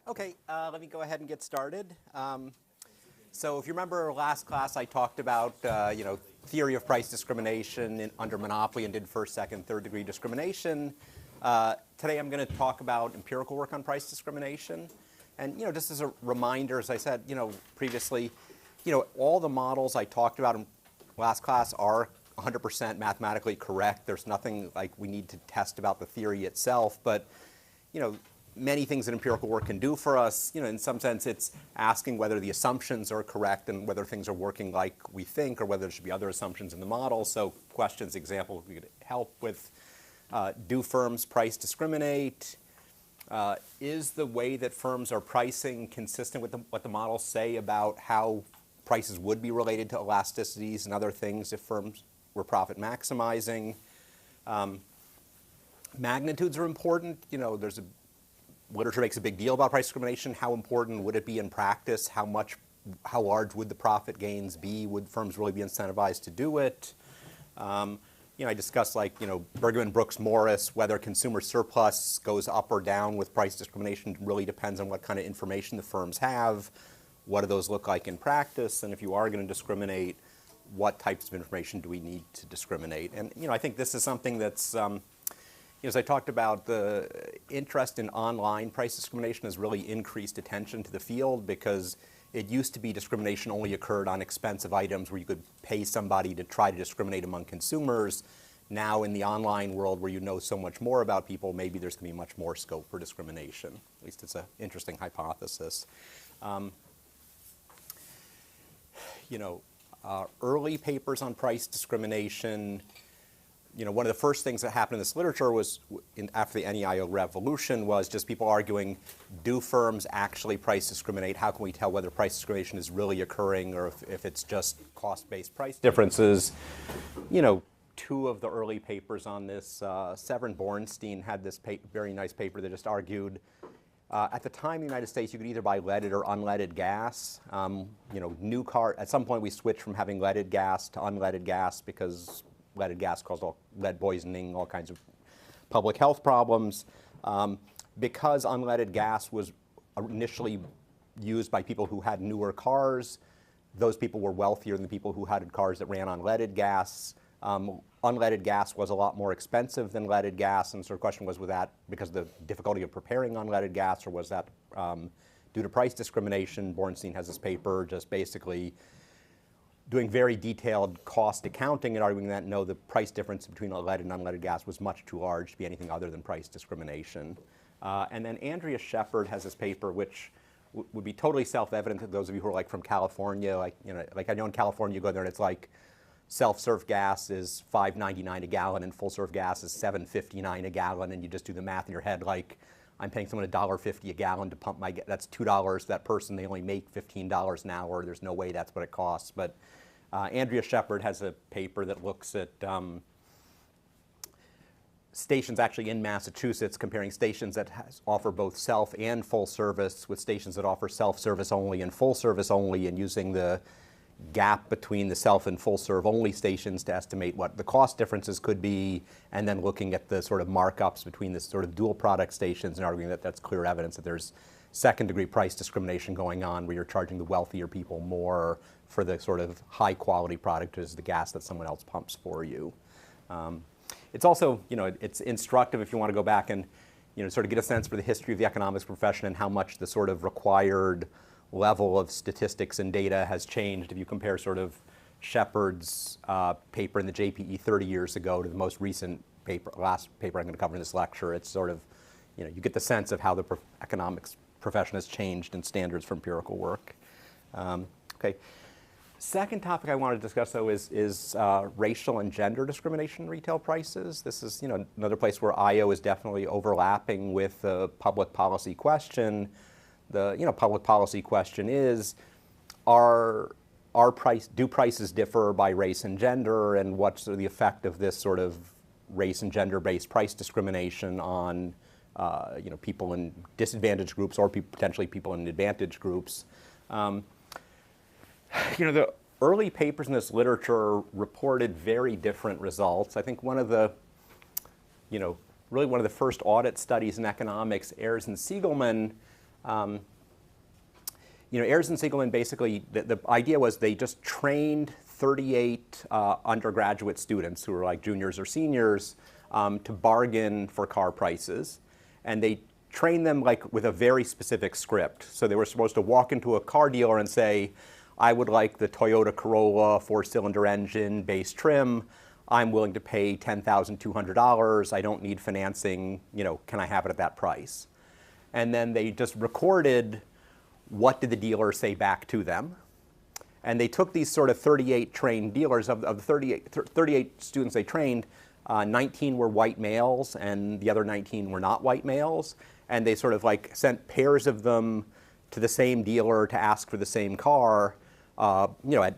Okay, let me go ahead and get started. So if you remember last class, I talked about theory of price discrimination under monopoly and did first, second, third degree discrimination. Today I'm going to talk about empirical work on price discrimination. And just as a reminder, as I said previously, all the models I talked about in last class are 100% mathematically correct. There's nothing like we need to test about the theory itself, but many things that empirical work can do for us, in some sense it's asking whether the assumptions are correct and whether things are working like we think or whether there should be other assumptions in the model. So questions, examples we could help with, do firms price discriminate? Is the way that firms are pricing consistent with what the models say about how prices would be related to elasticities and other things if firms were profit maximizing? Magnitudes are important. There's a literature makes a big deal about price discrimination. How important would it be in practice? How large would the profit gains be? Would firms really be incentivized to do it? I discussed Bergman, Brooks, Morris, whether consumer surplus goes up or down with price discrimination really depends on what kind of information the firms have. What do those look like in practice? And if you are going to discriminate, what types of information do we need to discriminate? And I think this is something that's as I talked about, the interest in online price discrimination has really increased attention to the field because it used to be discrimination only occurred on expensive items where you could pay somebody to try to discriminate among consumers. Now in the online world where you know so much more about people, maybe there's going to be much more scope for discrimination. At least it's an interesting hypothesis. Early papers on price discrimination, one of the first things that happened in this literature was after the NEIO revolution was just people arguing, do firms actually price discriminate? How can we tell whether price discrimination is really occurring or if it's just cost-based price differences? Two of the early papers on this, Severin Bornstein had this very nice paper that just argued at the time in the United States, you could either buy leaded or unleaded gas. New car, at some point we switched from having leaded gas to unleaded gas because leaded gas caused lead poisoning, all kinds of public health problems. Because unleaded gas was initially used by people who had newer cars, those people were wealthier than the people who had cars that ran on leaded gas. Unleaded gas was a lot more expensive than leaded gas, and so the question was that because of the difficulty of preparing unleaded gas, or was that due to price discrimination? Bornstein has this paper just basically doing very detailed cost accounting and arguing that no, the price difference between leaded and unleaded gas was much too large to be anything other than price discrimination. And then Andrea Shepard has this paper which would be totally self-evident to those of you who are from California. Like I know in California you go there and it's like self-serve gas is $5.99 a gallon and full-serve gas is $7.59 a gallon, and you just do the math in your head like I'm paying someone $1.50 a gallon to pump my gas. That's $2. That person, they only make $15 an hour. There's no way that's what it costs. But Andrea Shepard has a paper that looks at stations actually in Massachusetts, comparing stations that offer both self and full service with stations that offer self-service only and full service only, and using the gap between the self and full serve only stations to estimate what the cost differences could be, and then looking at the sort of markups between the sort of dual product stations and arguing that that's clear evidence that there's second degree price discrimination going on where you're charging the wealthier people more for the sort of high quality product as the gas that someone else pumps for you. It's also, it's instructive if you want to go back and sort of get a sense for the history of the economics profession and how much the sort of required level of statistics and data has changed if you compare sort of Shepard's paper in the JPE 30 years ago to the most recent paper, last paper I'm going to cover in this lecture. It's sort of, you get the sense of how the economics profession has changed in standards for empirical work. Okay. Second topic I want to discuss, though, is racial and gender discrimination in retail prices. This is, another place where IO is definitely overlapping with the public policy question. The public policy question is, do prices differ by race and gender, and what's the effect of this sort of race and gender-based price discrimination on people in disadvantaged groups or potentially people in advantaged groups? The early papers in this literature reported very different results. I think one of the, really one of the first audit studies in economics, Ayers and Siegelman, Ayers and Siegelman basically, the idea was they just trained 38 undergraduate students who were like juniors or seniors to bargain for car prices. And they trained them like with a very specific script. So they were supposed to walk into a car dealer and say, I would like the Toyota Corolla 4-cylinder engine, base trim. I'm willing to pay $10,200. I don't need financing. Can I have it at that price? And then they just recorded what did the dealer say back to them. And they took these sort of 38 trained dealers. Of the 38 students they trained, 19 were white males and the other 19 were not white males. And they sort of like sent pairs of them to the same dealer to ask for the same car, at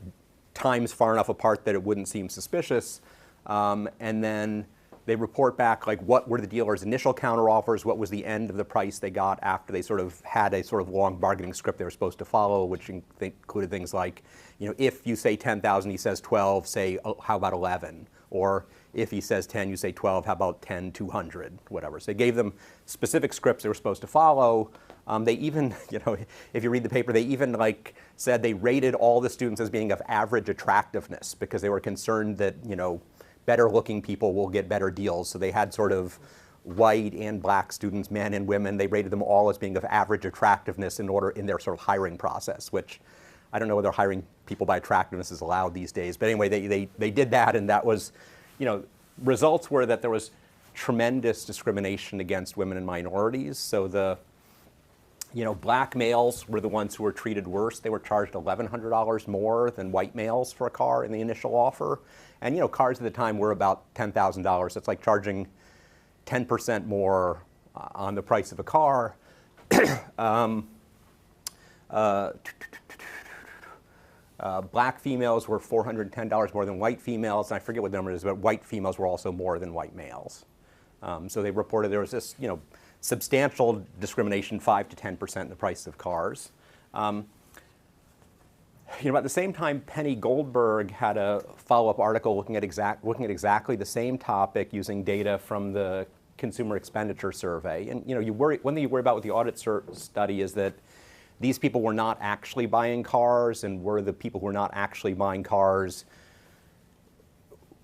times far enough apart that it wouldn't seem suspicious. And then they report back like what were the dealer's initial counteroffers, what was the end of the price they got after they sort of had a sort of long bargaining script they were supposed to follow, which included things like, if you say 10,000, he says 12, say, oh, how about 11? Or if he says 10, you say 12, how about 10,200, whatever. So they gave them specific scripts they were supposed to follow. They even, if you read the paper, they even like said they rated all the students as being of average attractiveness because they were concerned that, better looking people will get better deals. So they had sort of white and black students, men and women. They rated them all as being of average attractiveness in their sort of hiring process, which I don't know whether hiring people by attractiveness is allowed these days. But anyway, they did that, and that was, results were that there was tremendous discrimination against women and minorities. So the black males were the ones who were treated worse. They were charged $1,100 more than white males for a car in the initial offer. And cars at the time were about $10,000. It's like charging 10% more on the price of a car. Black females were $410 more than white females. And I forget what the number is, but white females were also more than white males. So they reported there was this, substantial discrimination, 5 to 10% in the price of cars. At the same time, Penny Goldberg had a follow-up article looking at exactly the same topic using data from the Consumer Expenditure Survey. And one thing you worry about with the audit study is that these people were not actually buying cars, and were the people who were not actually buying cars,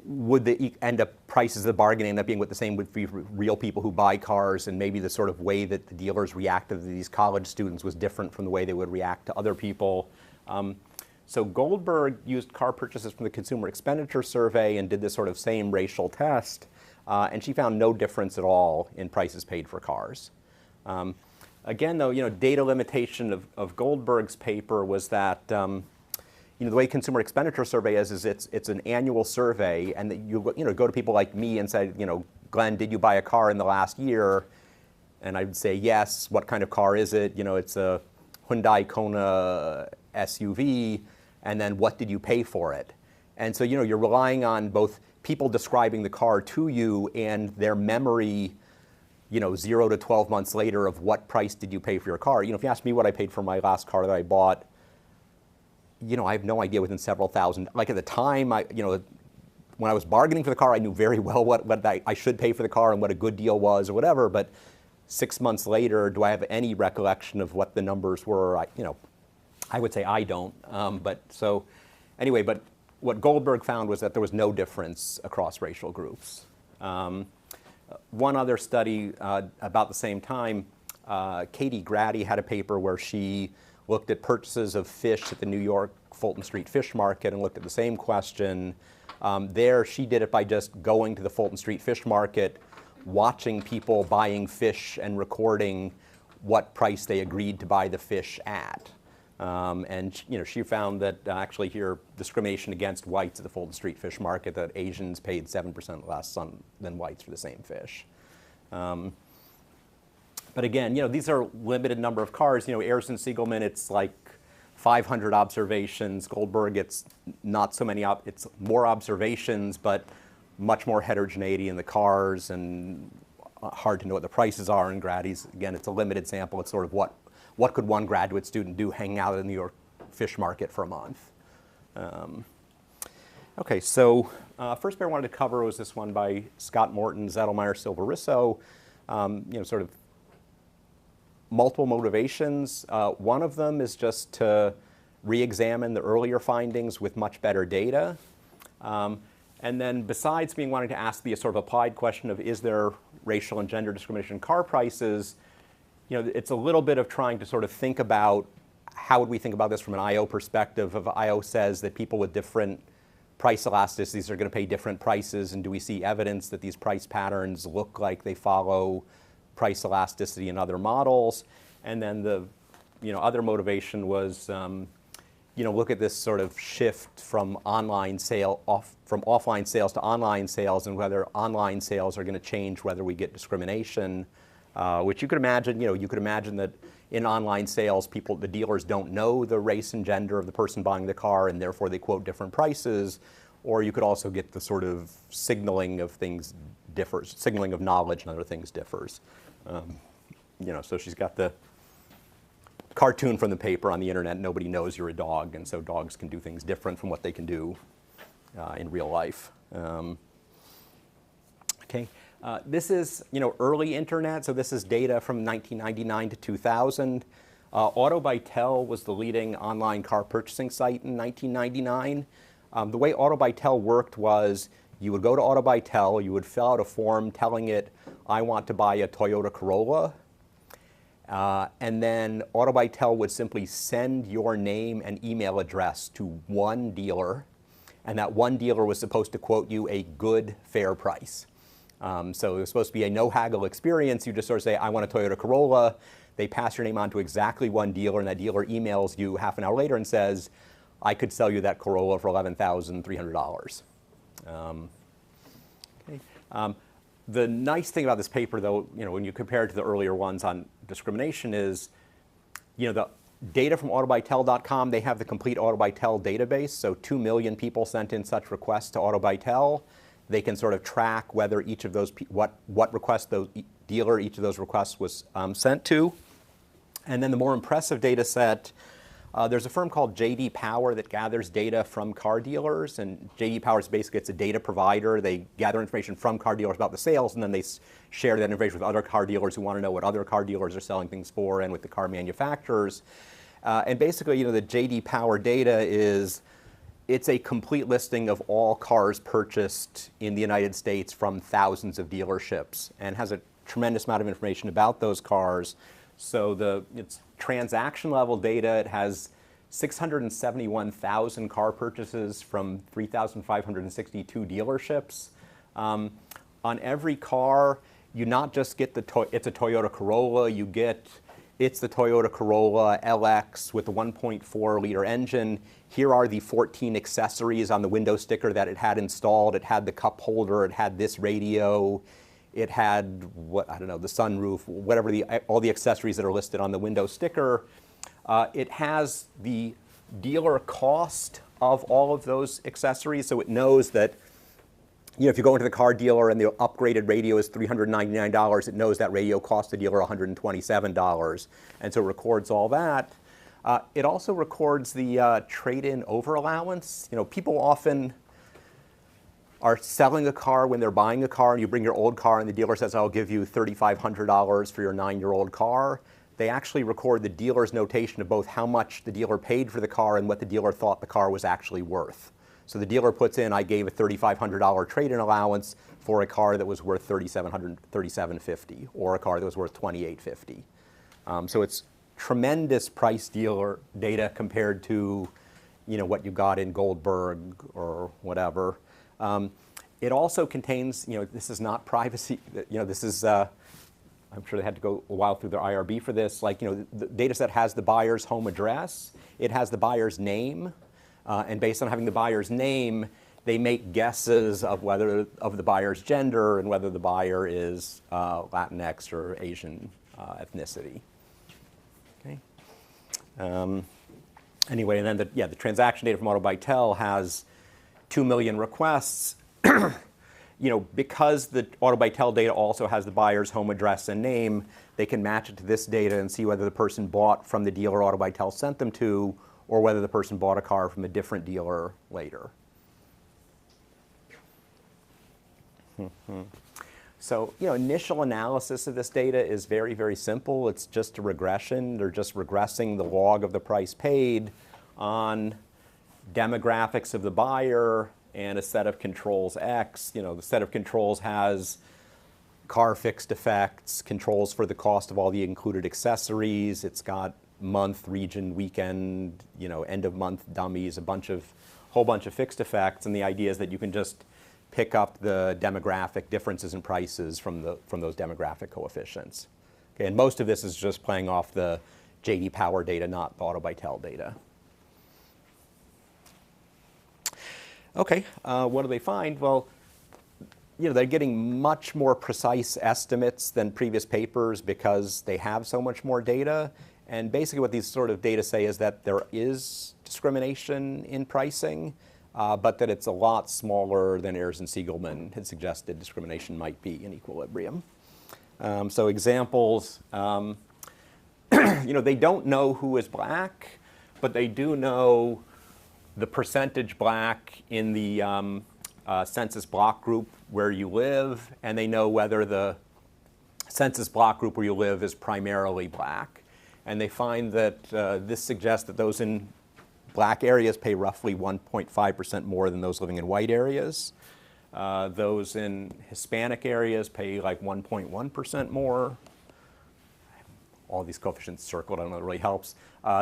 would the prices of the bargain end up being what the same would be for real people who buy cars, and maybe the sort of way that the dealers reacted to these college students was different from the way they would react to other people. So Goldberg used car purchases from the Consumer Expenditure Survey and did this sort of same racial test, and she found no difference at all in prices paid for cars. Again, though, data limitation of Goldberg's paper was that the way Consumer Expenditure Survey is it's an annual survey, and that you go to people like me and say, Glenn, did you buy a car in the last year? And I would say yes. What kind of car is it? It's a Hyundai Kona SUV. And then what did you pay for it? And so you're relying on both people describing the car to you and their memory, 0 to 12 months later of what price did you pay for your car. If you ask me what I paid for my last car that I bought, I have no idea within several thousand. Like at the time, when I was bargaining for the car, I knew very well what I should pay for the car and what a good deal was or whatever. But 6 months later, do I have any recollection of what the numbers were? I would say I don't. But what Goldberg found was that there was no difference across racial groups. One other study about the same time, Katie Grady had a paper where she looked at purchases of fish at the New York Fulton Street Fish Market and looked at the same question. There, she did it by just going to the Fulton Street Fish Market, watching people buying fish and recording what price they agreed to buy the fish at. And she found that actually here discrimination against whites at the Fulton Street Fish Market, that Asians paid 7% less than whites for the same fish. But again, these are limited number of cars. Ayers and Siegelman, it's like 500 observations. Goldberg, it's not so many. It's more observations, but much more heterogeneity in the cars, and hard to know what the prices are. And Grady's, again, it's a limited sample. It's sort of what could one graduate student do hanging out at the New York Fish Market for a month? Okay, so first paper I wanted to cover was this one by Scott Morton, Zettelmeyer, Silverisso. Sort of multiple motivations. One of them is just to re-examine the earlier findings with much better data. And then besides wanting to ask the sort of applied question of is there racial and gender discrimination in car prices, it's a little bit of trying to sort of think about how would we think about this from an IO perspective. If IO says that people with different price elasticities are going to pay different prices, and do we see evidence that these price patterns look like they follow price elasticity in other models? And then the other motivation was look at this sort of shift from offline sales to online sales, and whether online sales are going to change whether we get discrimination, which you could imagine. You could imagine that in online sales, the dealers don't know the race and gender of the person buying the car, and therefore they quote different prices. Or you could also get the sort of signaling of things differs, signaling of knowledge and other things differs. So she's got the cartoon from the paper on the internet. Nobody knows you're a dog, and so dogs can do things different from what they can do in real life. Okay, this is early internet, so this is data from 1999 to 2000. AutoBytel was the leading online car purchasing site in 1999. The way AutoBytel worked was you would go to AutoBytel, you would fill out a form telling it, I want to buy a Toyota Corolla. And then AutoBytel would simply send your name and email address to one dealer, and that one dealer was supposed to quote you a good, fair price. So it was supposed to be a no-haggle experience. You just sort of say, I want a Toyota Corolla. They pass your name on to exactly one dealer, and that dealer emails you half an hour later and says, I could sell you that Corolla for $11,300. The nice thing about this paper, though, when you compare it to the earlier ones on discrimination, is, the data from autobytel.com, they have the complete AutoBytel database. So 2 million people sent in such requests to AutoBytel. They can sort of track whether each of those, what request dealer each of those requests was sent to. And then the more impressive data set, there's a firm called J.D. Power that gathers data from car dealers, and J.D. Power is basically, it's a data provider. They gather information from car dealers about the sales, and then they share that information with other car dealers who want to know what other car dealers are selling things for, and with the car manufacturers. And basically, the J.D. Power data it's a complete listing of all cars purchased in the United States from thousands of dealerships, and has a tremendous amount of information about those cars. So it's transaction level data. It has 671,000 car purchases from 3,562 dealerships. On every car, you not just get it's a Toyota Corolla, it's the Toyota Corolla LX with the 1.4 liter engine. Here are the 14 accessories on the window sticker that it had installed. It had the cup holder, it had this radio, it had, the sunroof, whatever all the accessories that are listed on the window sticker. It has the dealer cost of all of those accessories, so it knows that, if you go into the car dealer and the upgraded radio is $399, it knows that radio cost the dealer $127, and so it records all that. It also records the trade-in over allowance. People often are selling a car when they're buying a car, and you bring your old car and the dealer says, I'll give you $3,500 for your 9-year-old car. They actually record the dealer's notation of both how much the dealer paid for the car and what the dealer thought the car was actually worth. So the dealer puts in, I gave a $3,500 trade-in allowance for a car that was worth $3,750, or a car that was worth $2,850. So it's tremendous price dealer data compared to, what you got in Goldberg or whatever. It also contains, this is not privacy, this is, I'm sure they had to go a while through their IRB for this. The data set has the buyer's home address. It has the buyer's name. And based on having the buyer's name, they make guesses of the buyer's gender and whether the buyer is Latinx or Asian ethnicity. Okay. Anyway, and then the transaction data from AutoBytel has 2 million requests. Because the AutoBytel data also has the buyer's home address and name, they can match it to this data and see whether the person bought from the dealer AutoBytel sent them to, or whether the person bought a car from a different dealer later. So, initial analysis of this data is very, very simple. It's just a regression. They're just regressing the log of the price paid on demographics of the buyer and a set of controls X. The set of controls has car fixed effects, controls for the cost of all the included accessories. It's got month, region, weekend, end of month dummies, whole bunch of fixed effects. And the idea is that you can just pick up the demographic differences in prices from those demographic coefficients. Okay, and most of this is just playing off the J.D. Power data, not the AutoBytel data. Okay, what do they find? Well, they're getting much more precise estimates than previous papers because they have so much more data. And basically what these sort of data say is that there is discrimination in pricing, but that it's a lot smaller than Ayers and Siegelman had suggested discrimination might be in equilibrium. So examples, they don't know who is black, but they do know the percentage black in the census block group where you live, and they know whether the census block group where you live is primarily black. And they find that this suggests that those in black areas pay roughly 1.5% more than those living in white areas. Those in Hispanic areas pay like 1.1% more. All these coefficients circled, I don't know if it really helps.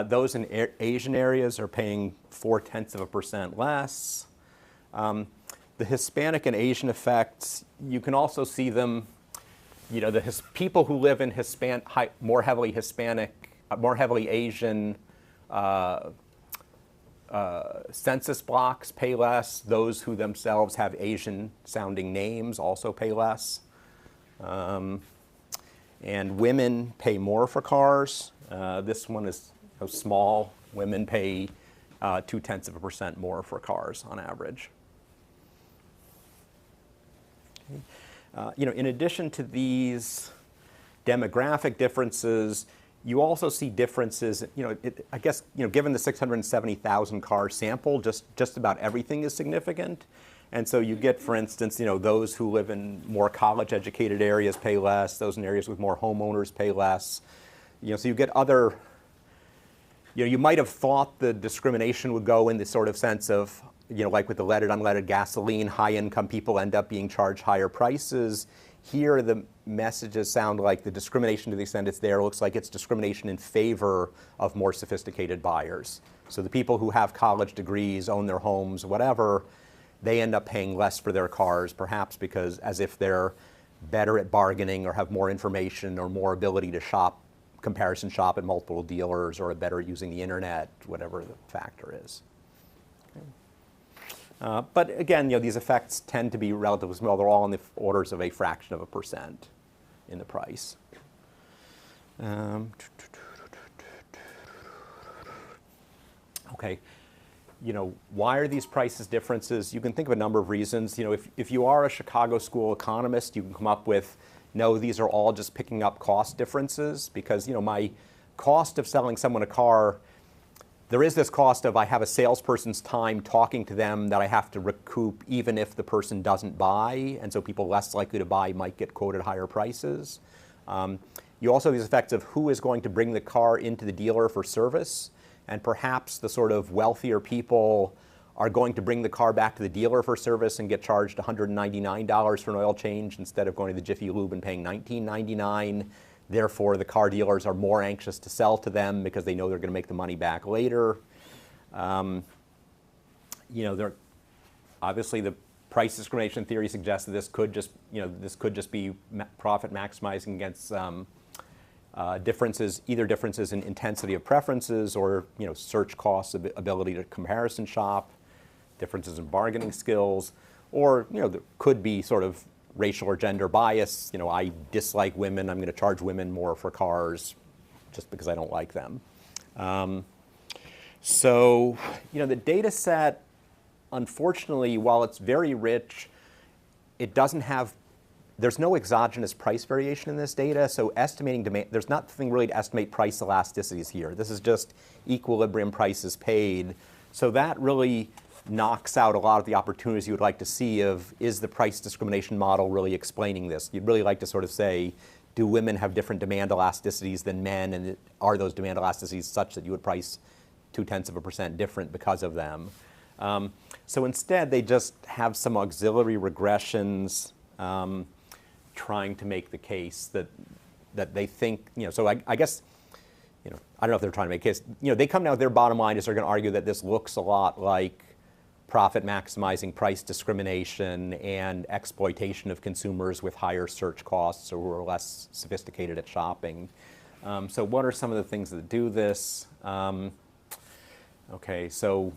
Those in Asian areas are paying 0.4% less. The Hispanic and Asian effects, you can also see them, the people who live in more heavily Hispanic, more heavily Asian census blocks pay less. Those who themselves have Asian-sounding names also pay less. And women pay more for cars. This one is small. Women pay 0.2% more for cars on average. In addition to these demographic differences, you also see differences. I guess given the 670,000 car sample, just about everything is significant. And so you get, for instance, those who live in more college-educated areas pay less. Those in areas with more homeowners pay less. So you get other. You might have thought the discrimination would go in the sort of sense of, like with the leaded, unleaded gasoline, high-income people end up being charged higher prices. Here, the messages sound like the discrimination, to the extent it's there, looks like it's discrimination in favor of more sophisticated buyers. So the people who have college degrees, own their homes, whatever, they end up paying less for their cars, perhaps because as if they're better at bargaining or have more information or more ability to comparison shop at multiple dealers or are better at using the internet, whatever the factor is. Okay. But again, these effects tend to be relatively small. They're all in the orders of a fraction of a percent in the price. Okay. Why are these prices differences? You can think of a number of reasons. If you are a Chicago school economist, you can come up with, no, these are all just picking up cost differences because, my cost of selling someone a car, there is this cost of I have a salesperson's time talking to them that I have to recoup even if the person doesn't buy, and so people less likely to buy might get quoted higher prices. You also have these effects of who is going to bring the car into the dealer for service. And perhaps the sort of wealthier people are going to bring the car back to the dealer for service and get charged $199 for an oil change instead of going to the Jiffy Lube and paying $19.99. Therefore, the car dealers are more anxious to sell to them because they know they're going to make the money back later. Obviously the price discrimination theory suggests that this could just be profit maximizing against either differences in intensity of preferences or search costs, ability to comparison shop, differences in bargaining skills, or there could be sort of racial or gender bias. I dislike women. I'm going to charge women more for cars just because I don't like them. So the data set, unfortunately, while it's very rich, it doesn't have. There's no exogenous price variation in this data, so estimating demand, there's nothing really to estimate price elasticities here. This is just equilibrium prices paid. So that really knocks out a lot of the opportunities you would like to see of, is the price discrimination model really explaining this? You'd really like to sort of say, do women have different demand elasticities than men, and are those demand elasticities such that you would price 0.2% different because of them? So instead, they just have some auxiliary regressions trying to make the case that they think, so I guess, I don't know if they're trying to make a case. They come down with their bottom line is they're going to argue that this looks a lot like profit maximizing price discrimination and exploitation of consumers with higher search costs or who are less sophisticated at shopping. So what are some of the things that do this? Okay, so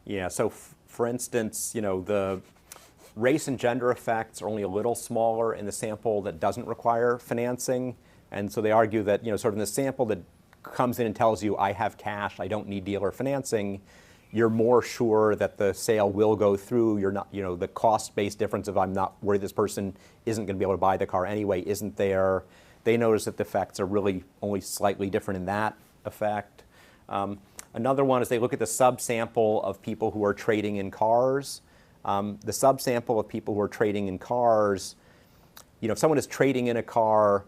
yeah, so for instance, the race and gender effects are only a little smaller in the sample that doesn't require financing. And so they argue that, sort of in the sample that comes in and tells you, I have cash, I don't need dealer financing, you're more sure that the sale will go through. You're not, the cost-based difference of I'm not worried this person isn't going to be able to buy the car anyway isn't there. They notice that the effects are really only slightly different in that effect. Another one is they look at the subsample of people who are trading in cars. The subsample of people who are trading in cars, if someone is trading in a car,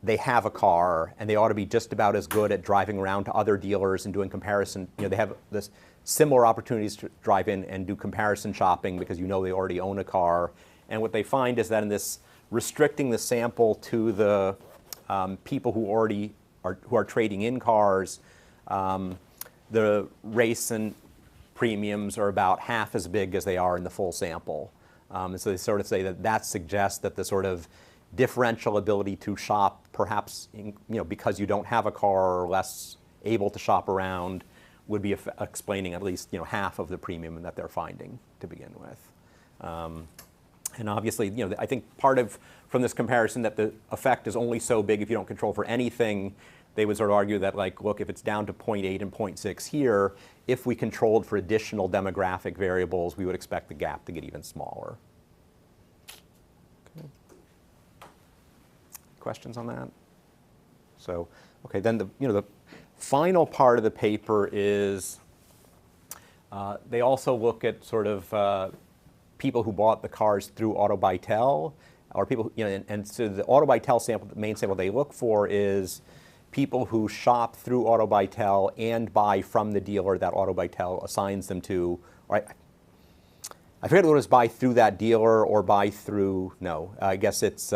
they have a car, and they ought to be just about as good at driving around to other dealers and doing comparison. They have this similar opportunities to drive in and do comparison shopping because they already own a car. And what they find is that in this restricting the sample to the people who already are trading in cars, the race and premiums are about half as big as they are in the full sample. And so they sort of say that suggests that the sort of differential ability to shop, perhaps because you don't have a car or less able to shop around, would be explaining at least half of the premium that they're finding to begin with. And obviously, I think from this comparison that the effect is only so big if you don't control for anything. They would sort of argue that, look, if it's down to 0.8 and 0.6 here, if we controlled for additional demographic variables, we would expect the gap to get even smaller. Okay. Questions on that? So, okay, then the final part of the paper is they also look at sort of people who bought the cars through AutoBytel, or people, and so the AutoBytel sample, the main sample they look for is people who shop through AutoBytel and buy from the dealer that AutoBytel assigns them to. Or I forget whether it was buy through that dealer or buy through, no, I guess it's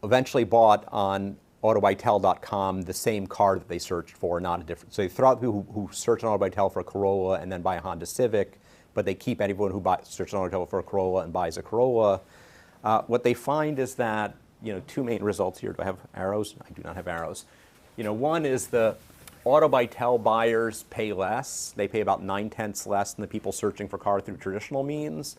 eventually bought on AutoBytel.com the same car that they searched for, not a different. So they throw out people who search on AutoBytel for a Corolla and then buy a Honda Civic, but they keep anyone who searches on AutoBytel for a Corolla and buys a Corolla. What they find is that two main results here. Do I have arrows? I do not have arrows. One is the AutoBytel buyers pay less. They pay about 9/10 less than the people searching for car through traditional means.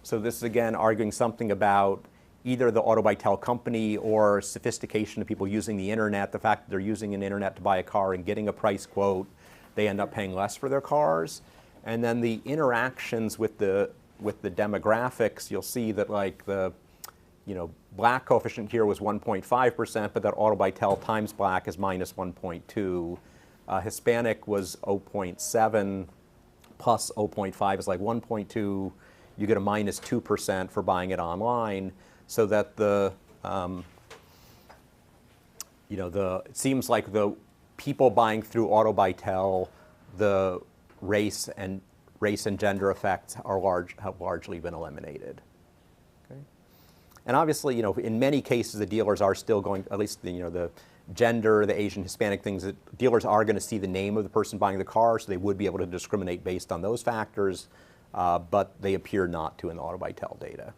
So this is again arguing something about either the AutoBytel company or sophistication of people using the internet. The fact that they're using an internet to buy a car and getting a price quote, they end up paying less for their cars. And then the interactions with the demographics, you'll see that the black coefficient here was 1.5%, but that AutoBytel times black is minus 1.2. Hispanic was 0.7 plus 0.5 is 1.2. You get a minus 2% for buying it online, so that it seems like the people buying through AutoBytel, the race and gender effects have largely been eliminated. And obviously, in many cases, the dealers are still going, at least the gender, the Asian, Hispanic things, that dealers are going to see the name of the person buying the car, so they would be able to discriminate based on those factors, but they appear not to in the AutoBytel data.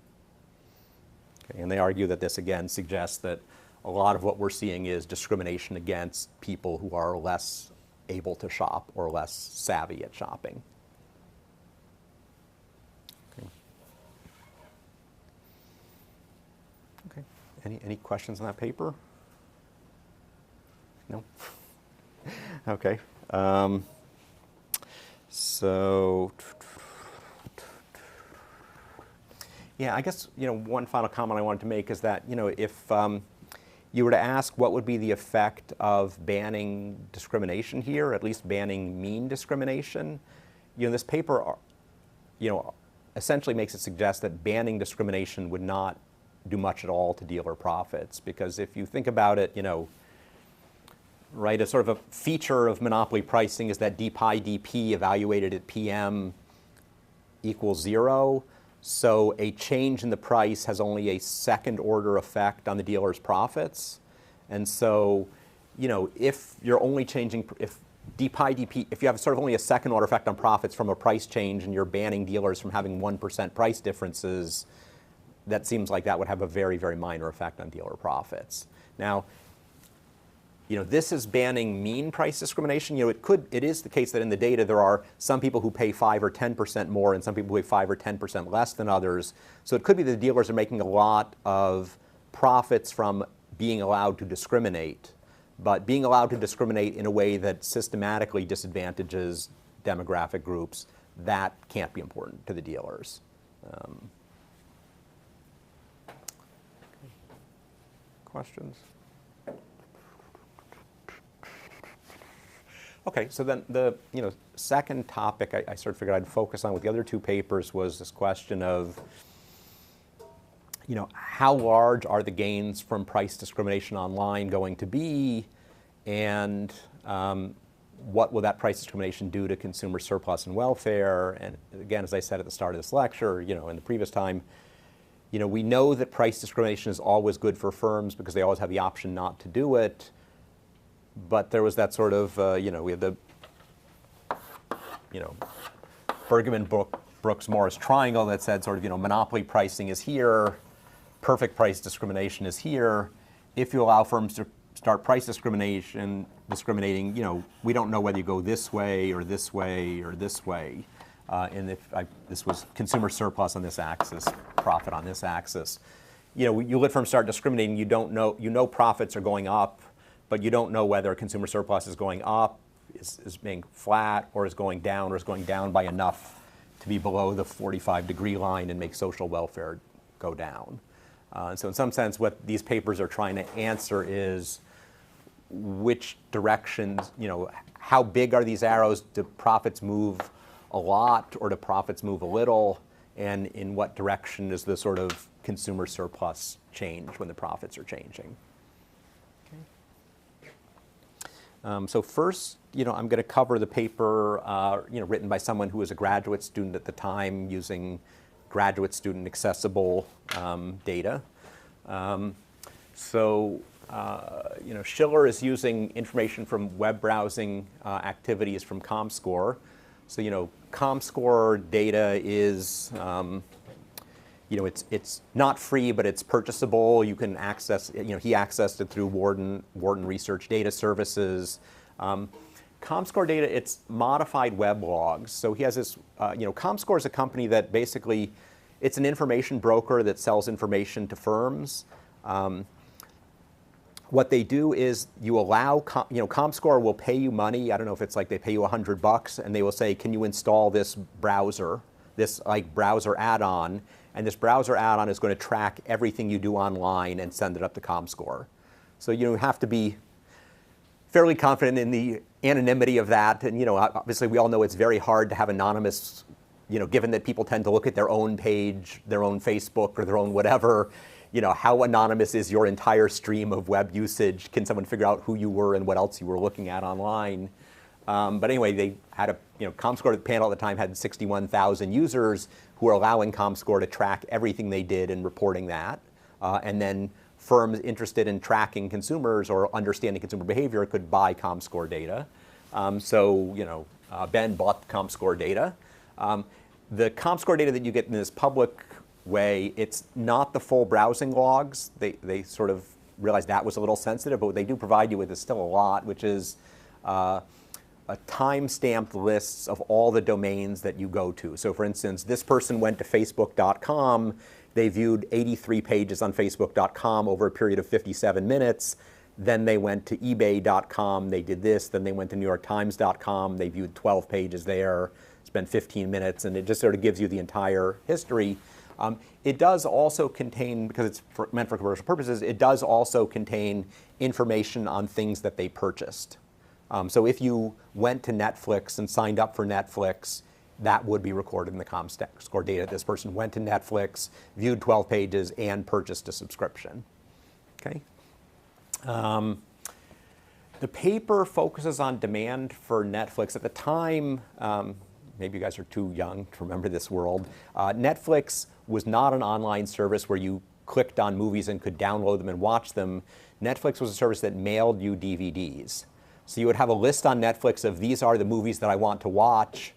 Okay, and they argue that this, again, suggests that a lot of what we're seeing is discrimination against people who are less able to shop or less savvy at shopping. Any questions on that paper? No? Okay. So, yeah, I guess one final comment I wanted to make is that if you were to ask what would be the effect of banning discrimination here, at least banning mean discrimination, this paper, essentially makes it suggest that banning discrimination would not do much at all to dealer profits. Because if you think about it, right, a sort of a feature of monopoly pricing is that d pi dp evaluated at PM equals 0. So a change in the price has only a second order effect on the dealer's profits. And so, if you're only changing, if d pi dp, if you have sort of only a second order effect on profits from a price change and you're banning dealers from having 1% price differences, that seems like that would have a very, very minor effect on dealer profits. Now, this is banning mean price discrimination. It is the case that in the data there are some people who pay 5 or 10% more and some people who pay 5 or 10% less than others. So it could be that the dealers are making a lot of profits from being allowed to discriminate, but being allowed to discriminate in a way that systematically disadvantages demographic groups, that can't be important to the dealers. Questions? Okay, so then the second topic I sort of figured I'd focus on with the other two papers was this question of how large are the gains from price discrimination online going to be, and what will that price discrimination do to consumer surplus and welfare? And again, as I said at the start of this lecture, in the previous time, we know that price discrimination is always good for firms because they always have the option not to do it. But there was that sort of, we had the, Bergman-Brooks-Morris triangle that said sort of, monopoly pricing is here, perfect price discrimination is here. If you allow firms to start price discriminating, we don't know whether you go this way or this way or this way. And this was consumer surplus on this axis, profit on this axis. You let firms start discriminating, you don't know, profits are going up, but you don't know whether consumer surplus is going up, is being flat, or is going down by enough to be below the 45-degree line and make social welfare go down. So in some sense, what these papers are trying to answer is which directions, how big are these arrows? Do profits move a lot or do profits move a little? And in what direction does the sort of consumer surplus change when the profits are changing? So first, I'm going to cover the paper, written by someone who was a graduate student at the time using graduate student accessible data. Schiller is using information from web browsing activities from Comscore. So, Comscore data is, it's not free, but it's purchasable. You can access, he accessed it through Wharton Research Data Services. Comscore data, it's modified web logs. So he has this, Comscore is a company that basically, it's an information broker that sells information to firms. What they do is you allow, Comscore will pay you money. I don't know if it's like they pay you $100 and they will say, can you install this browser, this browser add-on? And this browser add-on is going to track everything you do online and send it up to Comscore. So you have to be fairly confident in the anonymity of that. And obviously we all know it's very hard to have anonymous, given that people tend to look at their own page, their own Facebook or their own whatever, how anonymous is your entire stream of web usage? Can someone figure out who you were and what else you were looking at online? But anyway, they had a, Comscore panel at the time had 61,000 users who were allowing Comscore to track everything they did and reporting that. And then firms interested in tracking consumers or understanding consumer behavior could buy Comscore data. Ben bought Comscore data. The Comscore data that you get in this public way, it's not the full browsing logs. They sort of realized that was a little sensitive, but what they do provide you with is still a lot, which is a time-stamped lists of all the domains that you go to. So for instance, this person went to facebook.com. They viewed 83 pages on facebook.com over a period of 57 minutes. Then they went to ebay.com. They did this. Then they went to newyorktimes.com. They viewed 12 pages there, spent 15 minutes, and it just sort of gives you the entire history. It does also contain, because it's meant for commercial purposes, it does also contain information on things that they purchased. So if you went to Netflix and signed up for Netflix, that would be recorded in the Comscore data. This person went to Netflix, viewed 12 pages, and purchased a subscription. Okay. The paper focuses on demand for Netflix. At the time, maybe you guys are too young to remember this world, Netflix was not an online service where you clicked on movies and could download them and watch them. Netflix was a service that mailed you DVDs. So you would have a list on Netflix of these are the movies that I want to watch.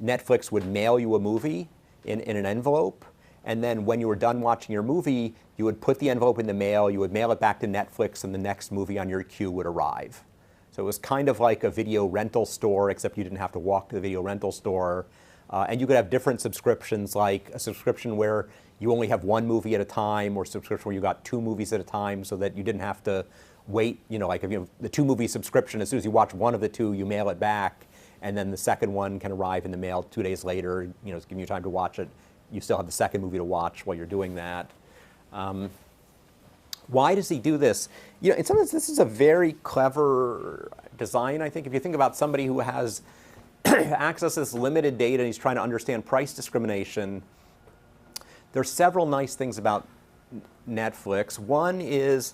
Netflix would mail you a movie in an envelope, and then when you were done watching your movie, you would put the envelope in the mail, you would mail it back to Netflix, and the next movie on your queue would arrive. So it was kind of like a video rental store, except you didn't have to walk to the video rental store. And you could have different subscriptions, like a subscription where you only have one movie at a time, or a subscription where you got 2 movies at a time, so that you didn't have to wait, like if you have the 2-movie subscription, as soon as you watch one of the 2, you mail it back, and then the second one can arrive in the mail 2 days later, it's giving you time to watch it. You still have the second movie to watch while you're doing that. Why does he do this? In some sense, this is a very clever design, I think. If you think about somebody who has access to this limited data and he's trying to understand price discrimination, there's several nice things about Netflix. One is,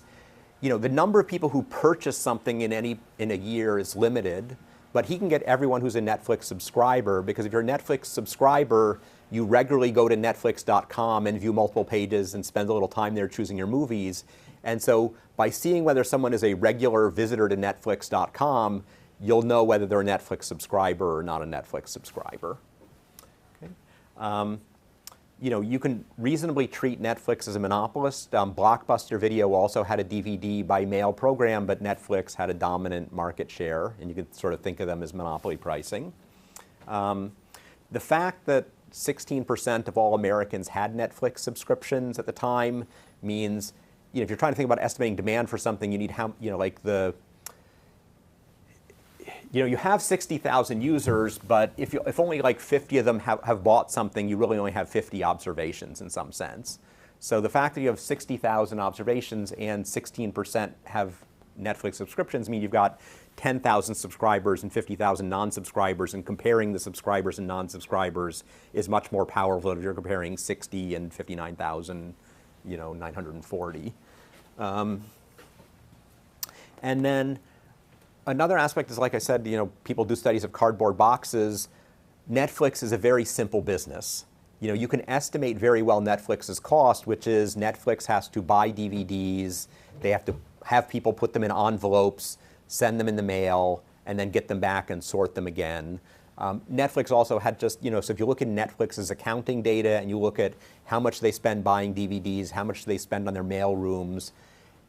the number of people who purchase something in a year is limited, but he can get everyone who's a Netflix subscriber, because if you're a Netflix subscriber, you regularly go to netflix.com and view multiple pages and spend a little time there choosing your movies. And so by seeing whether someone is a regular visitor to netflix.com, you'll know whether they're a Netflix subscriber or not a Netflix subscriber. Okay. You can reasonably treat Netflix as a monopolist. Blockbuster Video also had a DVD by mail program, but Netflix had a dominant market share, and you could sort of think of them as monopoly pricing. The fact that 16% of all Americans had Netflix subscriptions at the time means, if you're trying to think about estimating demand for something, you need you have 60,000 users, but if only like 50 of them have bought something, you really only have 50 observations in some sense. So the fact that you have 60,000 observations and 16% have Netflix subscriptions mean you've got 10,000 subscribers and 50,000 non-subscribers, and comparing the subscribers and non-subscribers is much more powerful if you're comparing 60 and 59,000, 940. And then another aspect is, like I said, people do studies of cardboard boxes. Netflix is a very simple business. You can estimate very well Netflix's cost, which is Netflix has to buy DVDs, they have to have people put them in envelopes, send them in the mail, and then get them back and sort them again. Netflix also had just, so if you look at Netflix's accounting data and you look at how much they spend buying DVDs, how much they spend on their mail rooms,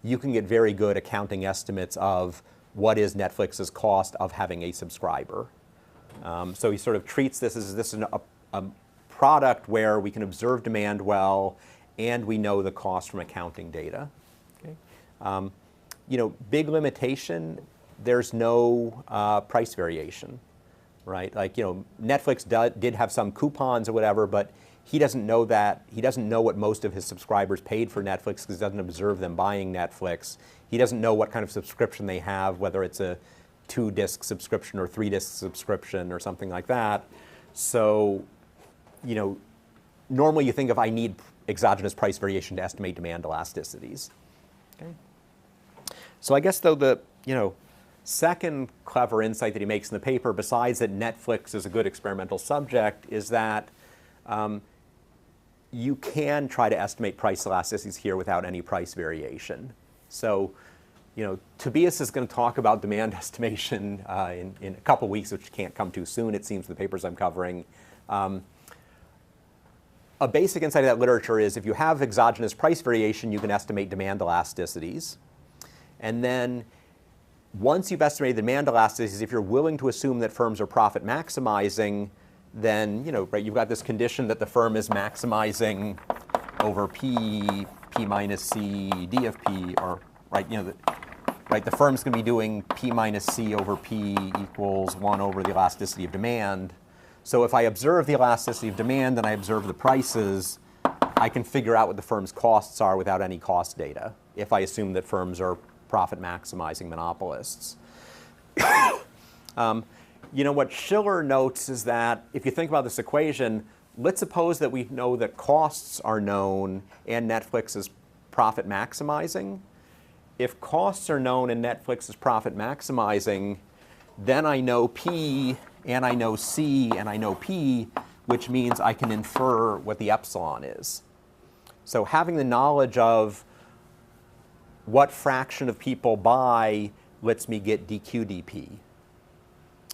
you can get very good accounting estimates of what is Netflix's cost of having a subscriber. So he sort of treats this as a product where we can observe demand well, and we know the cost from accounting data. Okay. Big limitation, there's no price variation, right? Like, Netflix did have some coupons or whatever, but he doesn't know that. He doesn't know what most of his subscribers paid for Netflix because he doesn't observe them buying Netflix. He doesn't know what kind of subscription they have, whether it's a 2-disc subscription or 3-disc subscription or something like that. So, normally you think of, I need exogenous price variation to estimate demand elasticities. Okay. So I guess, though, the second clever insight that he makes in the paper, besides that Netflix is a good experimental subject, is that you can try to estimate price elasticities here without any price variation. So, Tobias is going to talk about demand estimation in a couple weeks, which can't come too soon, it seems, for the papers I'm covering. A basic insight of that literature is if you have exogenous price variation, you can estimate demand elasticities. And then once you've estimated demand elasticities, if you're willing to assume that firms are profit maximizing, then you've got this condition that the firm is maximizing over P minus C, D of P, or the firm's going to be doing P minus C over P equals 1 over the elasticity of demand. So if I observe the elasticity of demand and I observe the prices, I can figure out what the firm's costs are without any cost data, if I assume that firms are profit maximizing monopolists. You know, what Schiller notes is that if you think about this equation, let's suppose that we know that costs are known and Netflix is profit maximizing. If costs are known and Netflix is profit maximizing, then I know P and I know C and I know P, which means I can infer what the epsilon is. So having the knowledge of what fraction of people buy lets me get dq/dp,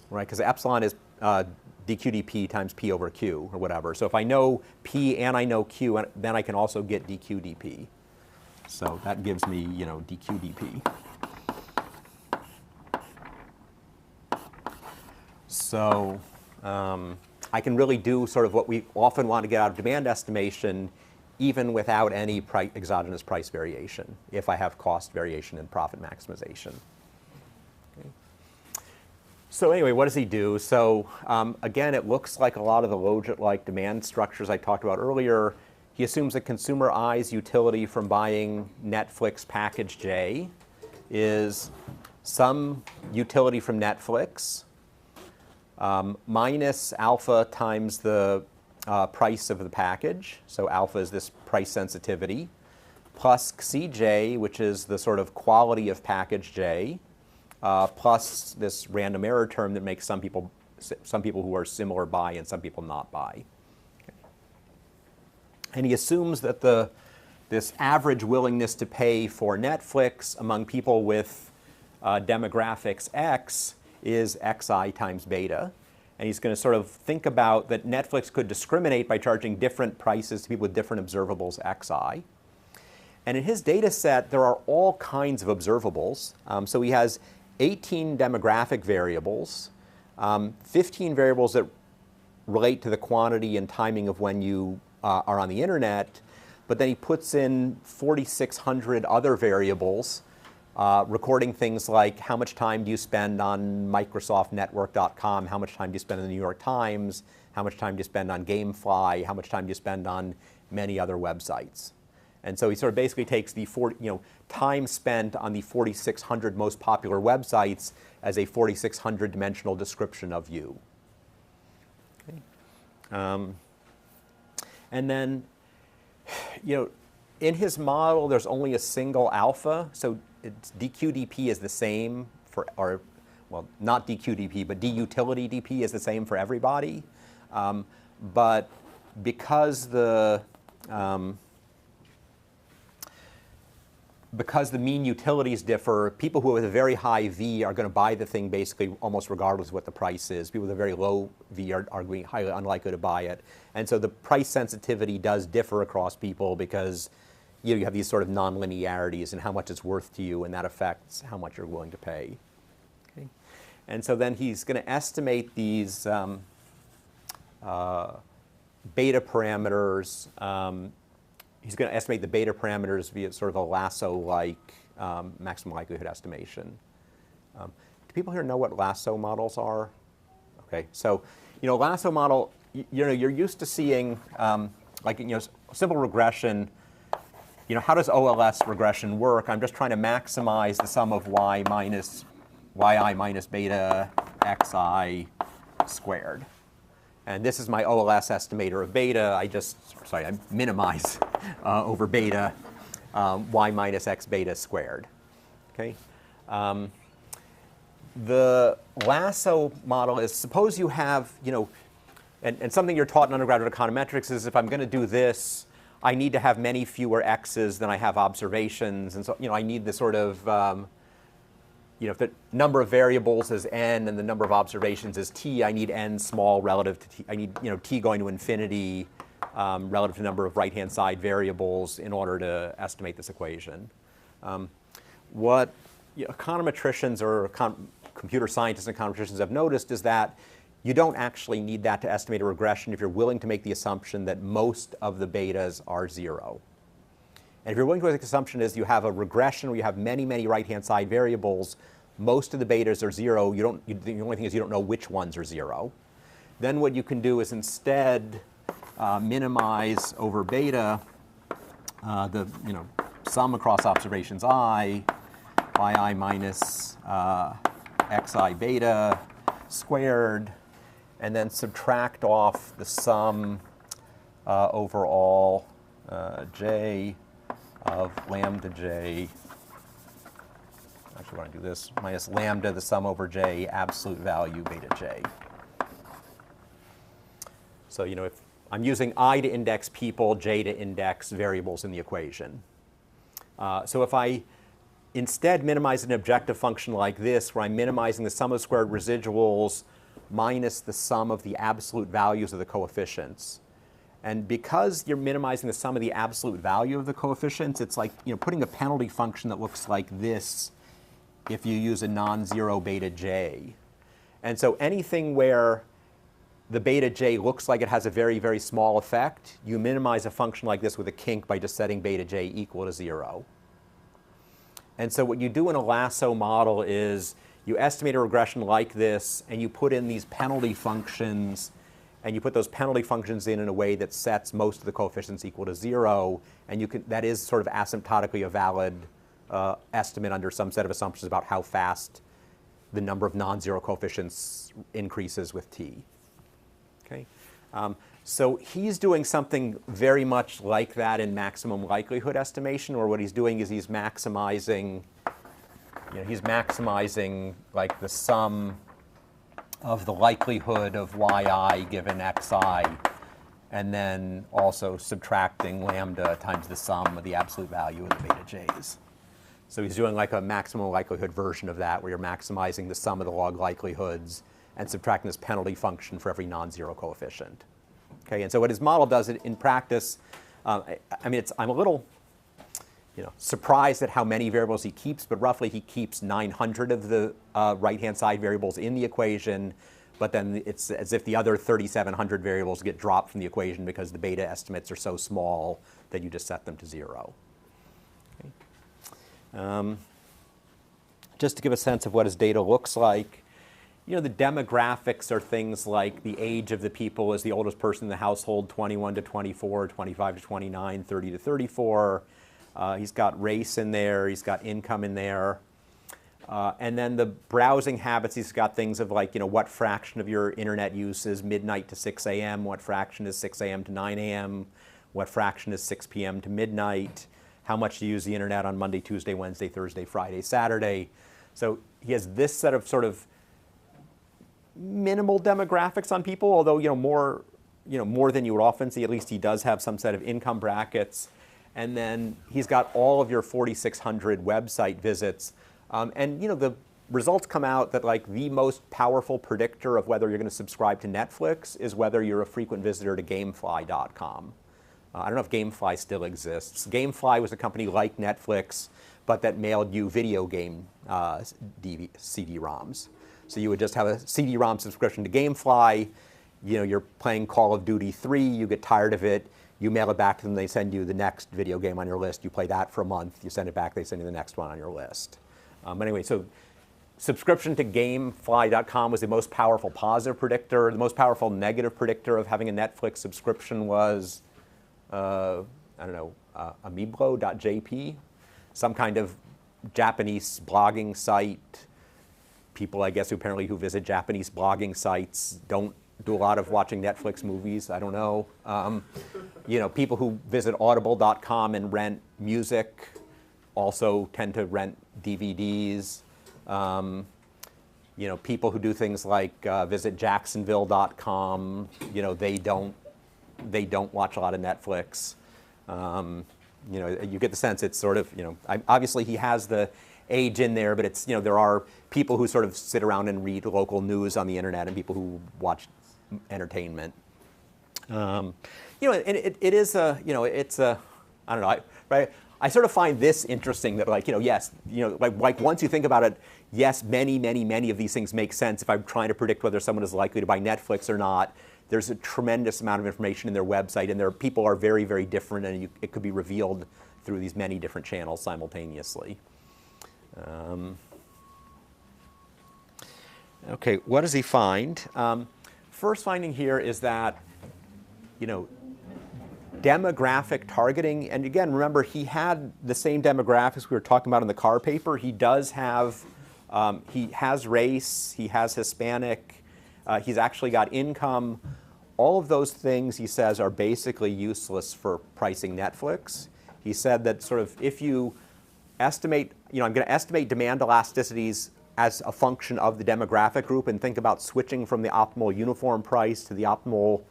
right? Because epsilon is dq/dp times p over q or whatever. So if I know p and I know q, then I can also get dq/dp. So that gives me, you know, dq/dp. So I can really do sort of what we often want to get out of demand estimation, even without any exogenous price variation, if I have cost variation and profit maximization. Okay. So anyway, what does he do? So again, it looks like a lot of the logit-like demand structures I talked about earlier. He assumes that consumer I's utility from buying Netflix package J is some utility from Netflix minus alpha times the price of the package. So alpha is this price sensitivity, plus CJ, which is the sort of quality of package J, plus this random error term that makes some people who are similar buy and some people not buy. Okay. And he assumes that this average willingness to pay for Netflix among people with demographics X is xi times beta. And he's going to sort of think about that Netflix could discriminate by charging different prices to people with different observables xi. And in his data set, there are all kinds of observables. So he has 18 demographic variables, 15 variables that relate to the quantity and timing of when you are on the internet, but then he puts in 4,600 other variables, recording things like how much time do you spend on MicrosoftNetwork.com, how much time do you spend in the New York Times, how much time do you spend on Gamefly, how much time do you spend on many other websites. And so he sort of basically takes the time spent on the 4,600 most popular websites as a 4,600 dimensional description of you. Okay. And then, in his model, there's only a single alpha. So dq/dp is the same for, or well, not dq/dp, but dutility/dp is the same for everybody. But because the mean utilities differ, people who have a very high V are going to buy the thing basically almost regardless of what the price is. People with a very low V are highly unlikely to buy it. And so the price sensitivity does differ across people because you have these sort of non-linearities in how much it's worth to you, and that affects how much you're willing to pay. Okay. And so then he's going to estimate these beta parameters. He's going to estimate the beta parameters via sort of a Lasso-like maximum likelihood estimation. Do people here know what Lasso models are? Okay, so Lasso model, you're used to seeing simple regression. How does OLS regression work? I'm just trying to maximize the sum of yi minus beta xi squared. And this is my OLS estimator of beta. I minimize over beta y minus x beta squared. Okay. The Lasso model is, suppose you have, and something you're taught in undergraduate econometrics is if I'm going to do this, I need to have many fewer x's than I have observations. And so, I need the sort of, if the number of variables is n and the number of observations is t, I need n small relative to t. I need, t going to infinity relative to the number of right-hand side variables in order to estimate this equation. What econometricians or computer scientists and econometricians have noticed is that you don't actually need that to estimate a regression if you're willing to make the assumption that most of the betas are 0. And if you're willing to make the assumption is you have a regression where you have many, many right-hand side variables, most of the betas are 0. The only thing is you don't know which ones are 0. Then what you can do is instead minimize over beta the sum across observations I, yi minus xi beta squared, and then subtract off the sum over all j of lambda j. Actually, I want to do this minus lambda, the sum over j, absolute value beta j. So if I'm using I to index people, j to index variables in the equation. So if I instead minimize an objective function like this, where I'm minimizing the sum of squared residuals minus the sum of the absolute values of the coefficients. And because you're minimizing the sum of the absolute value of the coefficients, it's like putting a penalty function that looks like this if you use a non-zero beta j. And so anything where the beta j looks like it has a very, very small effect, you minimize a function like this with a kink by just setting beta j equal to 0. And so what you do in a lasso model is you estimate a regression like this, and you put in these penalty functions, and you put those penalty functions in a way that sets most of the coefficients equal to 0, and that is sort of asymptotically a valid estimate under some set of assumptions about how fast the number of non-zero coefficients increases with t. Okay? So he's doing something very much like that in maximum likelihood estimation, where what he's doing is he's maximizing, like the sum of the likelihood of yi given xi, and then also subtracting lambda times the sum of the absolute value of the beta j's. So he's doing like a maximum likelihood version of that, where you're maximizing the sum of the log likelihoods and subtracting this penalty function for every non-zero coefficient. Okay, and so what his model does in practice, I'm a little surprised at how many variables he keeps, but roughly he keeps 900 of the right-hand side variables in the equation, but then it's as if the other 3,700 variables get dropped from the equation because the beta estimates are so small that you just set them to 0. Okay. Just to give a sense of what his data looks like, the demographics are things like the age of the people is the oldest person in the household, 21 to 24, 25 to 29, 30 to 34. He's got race in there. He's got income in there. And then the browsing habits, he's got things of like, what fraction of your internet use is midnight to 6 a.m., what fraction is 6 a.m. to 9 a.m., what fraction is 6 p.m. to midnight, how much do you use the internet on Monday, Tuesday, Wednesday, Thursday, Friday, Saturday. So he has this set of sort of minimal demographics on people, although more than you would often see. At least he does have some set of income brackets, and then he's got all of your 4,600 website visits, and the results come out that like the most powerful predictor of whether you're going to subscribe to Netflix is whether you're a frequent visitor to Gamefly.com. I don't know if Gamefly still exists. Gamefly was a company like Netflix, but that mailed you video game CD-ROMs. So you would just have a CD-ROM subscription to Gamefly. You're playing Call of Duty 3. You get tired of it. You mail it back to them. They send you the next video game on your list. You play that for a month. You send it back. They send you the next one on your list. But anyway, so subscription to Gamefly.com was the most powerful positive predictor. The most powerful negative predictor of having a Netflix subscription was, Amiibo.jp, some kind of Japanese blogging site. People, I guess, who visit Japanese blogging sites don't do a lot of watching Netflix movies. I don't know. People who visit audible.com and rent music also tend to rent DVDs. People who do things like visit Jacksonville.com, they don't watch a lot of Netflix. You get the sense it's sort of, obviously he has the age in there, but it's, there are people who sort of sit around and read local news on the internet and people who watch entertainment. And it is a, it's a, I don't know, right? I sort of find this interesting that yes, like once you think about it, yes, many of these things make sense if I'm trying to predict whether someone is likely to buy Netflix or not. There's a tremendous amount of information in their website, and their people are very, very different, and it could be revealed through these many different channels simultaneously. Okay, what does he find? First finding here is that, demographic targeting, and again, remember, he had the same demographics we were talking about in the Carr paper. He does have, he has race, he has Hispanic, he's actually got income. All of those things, he says, are basically useless for pricing Netflix. He said that sort of if you estimate, I'm going to estimate demand elasticities as a function of the demographic group and think about switching from the optimal uniform price to the optimal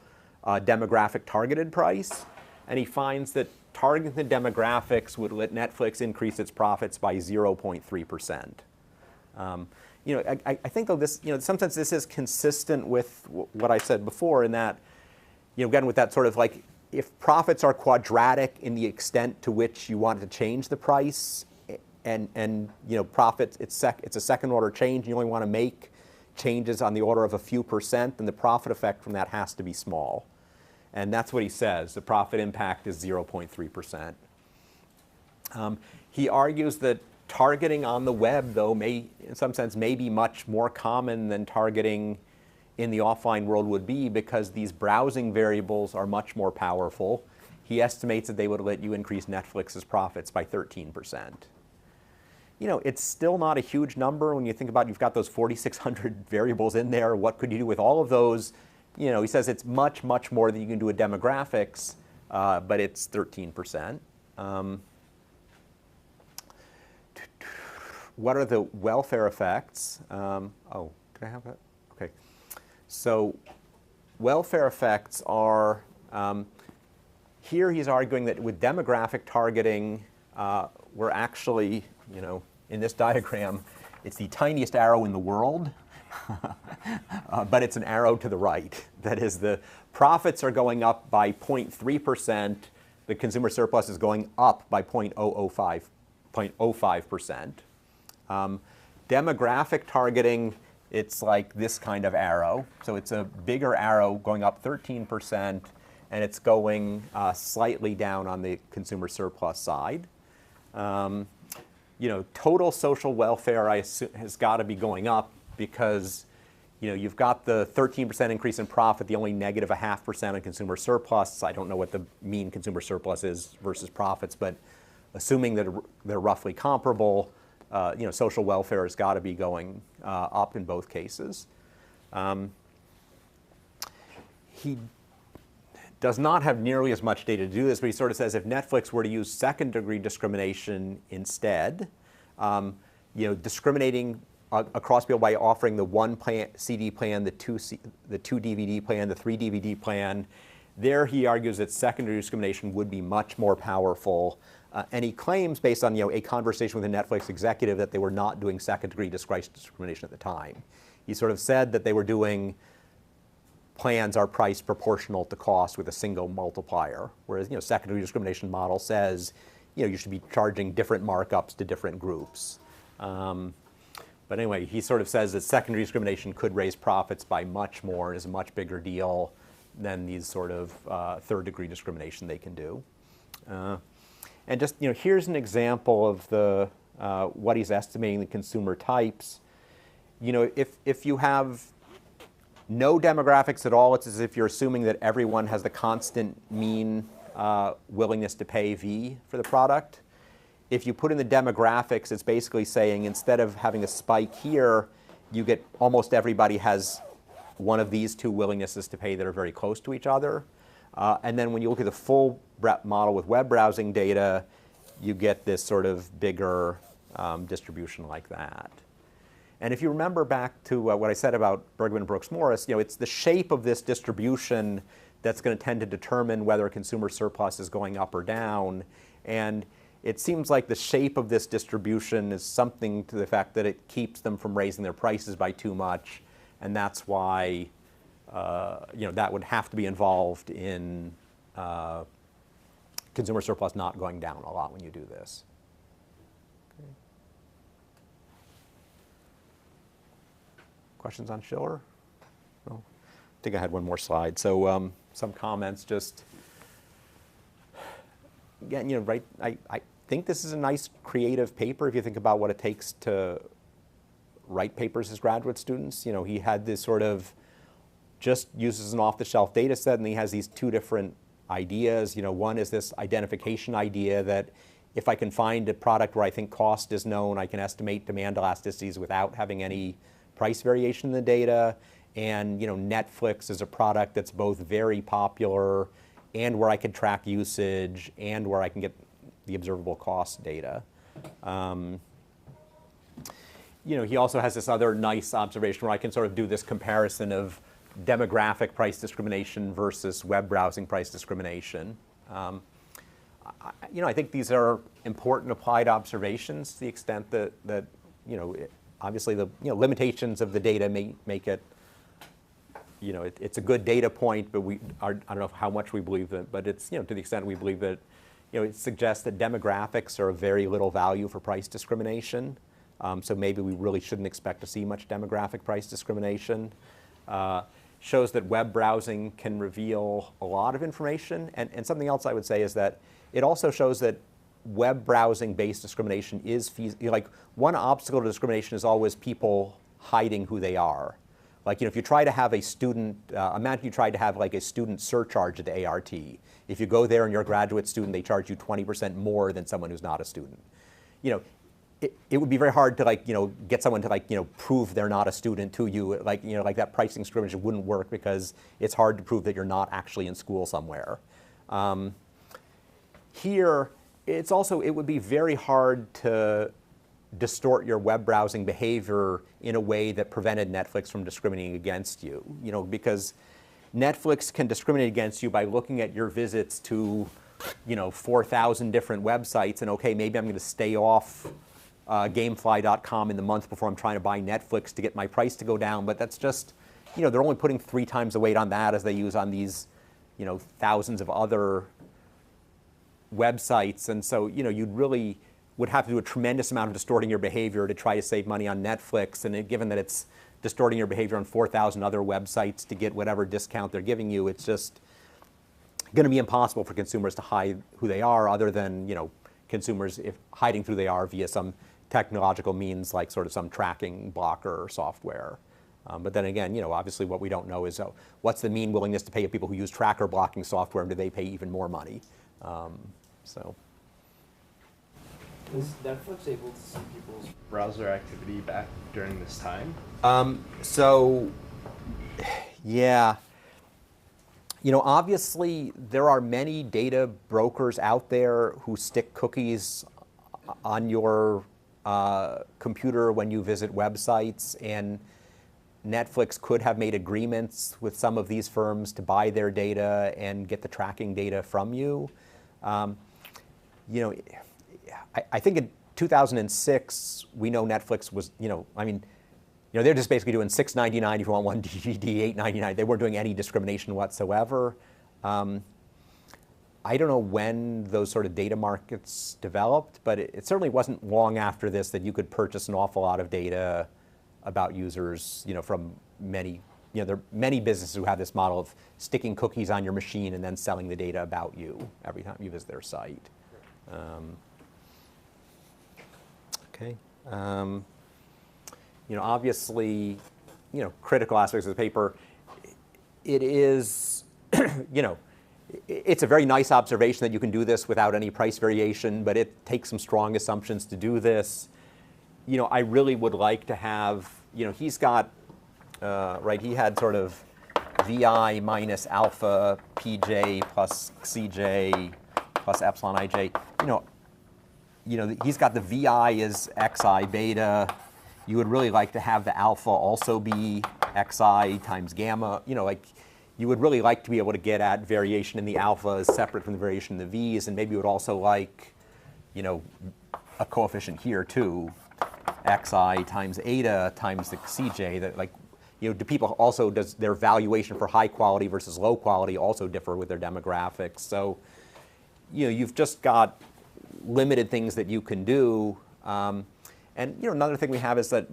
demographic targeted price. And he finds that targeting the demographics would let Netflix increase its profits by 0.3%. I think though this, in some sense this is consistent with what I said before in that, again with that sort of like, if profits are quadratic in the extent to which you want to change the price, and profits, it's a second order change, and you only want to make changes on the order of a few percent, then the profit effect from that has to be small. And that's what he says. The profit impact is 0.3%. He argues that targeting on the web, though, may, in some sense, may be much more common than targeting in the offline world would be because these browsing variables are much more powerful. He estimates that they would let you increase Netflix's profits by 13%. It's still not a huge number when you think about you've got those 4,600 variables in there. What could you do with all of those? He says it's much, much more than you can do with demographics, but it's 13%. What are the welfare effects? Can I have that? Okay. So welfare effects are, here he's arguing that with demographic targeting, we're actually, in this diagram, it's the tiniest arrow in the world, but it's an arrow to the right. That is, the profits are going up by 0.3%, the consumer surplus is going up by 0.05%. Demographic targeting, it's like this kind of arrow. So it's a bigger arrow going up 13%, and it's going slightly down on the consumer surplus side. Total social welfare has got to be going up because, you've got the 13% increase in profit, the only negative 0.5% on consumer surplus. I don't know what the mean consumer surplus is versus profits, but assuming that they're roughly comparable, social welfare has got to be going up in both cases. He does not have nearly as much data to do this, but he sort of says if Netflix were to use second-degree discrimination instead, discriminating across people by offering the one CD plan, the two DVD plan, the 3 DVD plan, there he argues that secondary discrimination would be much more powerful. And he claims, based on a conversation with a Netflix executive, that they were not doing second-degree discrimination at the time. He sort of said that they were doing plans are priced proportional to cost with a single multiplier, whereas secondary discrimination model says you should be charging different markups to different groups. But anyway, he sort of says that secondary discrimination could raise profits by much more and is a much bigger deal than these sort of third-degree discrimination they can do. And just here's an example of the what he's estimating the consumer types. If you have no demographics at all, it's as if you're assuming that everyone has the constant mean willingness to pay V for the product. If you put in the demographics, it's basically saying instead of having a spike here, you get almost everybody has one of these two willingnesses to pay that are very close to each other. And then when you look at the full model with web browsing data, you get this sort of bigger distribution like that. And if you remember back to what I said about Bergman and Brooks-Morris, it's the shape of this distribution that's going to tend to determine whether a consumer surplus is going up or down. And it seems like the shape of this distribution is something to the fact that it keeps them from raising their prices by too much, and that's why that would have to be involved in consumer surplus not going down a lot when you do this. Okay. Questions on Schiller? No? I think I had one more slide. So some comments. Just again, right? I think this is a nice creative paper if you think about what it takes to write papers as graduate students. He had this sort of just uses an off-the-shelf data set, and he has these two different ideas. One is this identification idea that if I can find a product where I think cost is known, I can estimate demand elasticities without having any price variation in the data. And Netflix is a product that's both very popular and where I can track usage and where I can get the observable cost data. He also has this other nice observation where I can sort of do this comparison of demographic price discrimination versus web browsing price discrimination. I think these are important applied observations to the extent that obviously the limitations of the data make it, it's a good data point, but I don't know how much we believe it, but it's, to the extent we believe that, it suggests that demographics are of very little value for price discrimination. So maybe we really shouldn't expect to see much demographic price discrimination. Shows that web browsing can reveal a lot of information. And something else I would say is that it also shows that web browsing-based discrimination is like one obstacle to discrimination is always people hiding who they are. Like, if you try to have a student, imagine you tried to have like a student surcharge at the ART. If you go there and you're a graduate student, they charge you 20% more than someone who's not a student. It would be very hard to get someone to prove they're not a student to you. Like that pricing discrimination wouldn't work because it's hard to prove that you're not actually in school somewhere. Here, it would be very hard to distort your web browsing behavior in a way that prevented Netflix from discriminating against you. Because Netflix can discriminate against you by looking at your visits to 4,000 different websites and okay, maybe I'm going to stay off Gamefly.com in the month before I'm trying to buy Netflix to get my price to go down, but that's just, they're only putting 3 times the weight on that as they use on these, thousands of other websites, and so, you'd really would have to do a tremendous amount of distorting your behavior to try to save money on Netflix, and given that it's distorting your behavior on 4,000 other websites to get whatever discount they're giving you, it's just going to be impossible for consumers to hide who they are other than, consumers hiding who they are via some technological means like sort of some tracking blocker software. But then again, obviously what we don't know is what's the mean willingness to pay of people who use tracker blocking software, and do they pay even more money? So. Is Netflix able to see people's browser activity back during this time? Yeah. Obviously there are many data brokers out there who stick cookies on your computer when you visit websites, and Netflix could have made agreements with some of these firms to buy their data and get the tracking data from you. I think in 2006, we know Netflix was, they're just basically doing $6.99 if you want one DVD, $8.99. They weren't doing any discrimination whatsoever. I don't know when those sort of data markets developed, but it certainly wasn't long after this that you could purchase an awful lot of data about users, from many, there are many businesses who have this model of sticking cookies on your machine and then selling the data about you every time you visit their site. Okay. Obviously, critical aspects of the paper, it is, it's a very nice observation that you can do this without any price variation, but it takes some strong assumptions to do this. I really would like to have, he's got, he had sort of VI minus alpha PJ plus CJ plus epsilon IJ. He's got the VI is XI beta. You would really like to have the alpha also be XI times gamma. You would really like to be able to get at variation in the alphas separate from the variation in the V's, and maybe you would also like, a coefficient here too, XI times eta times the CJ. That do people also, does their valuation for high quality versus low quality also differ with their demographics? So, you've just got limited things that you can do. And another thing we have is that,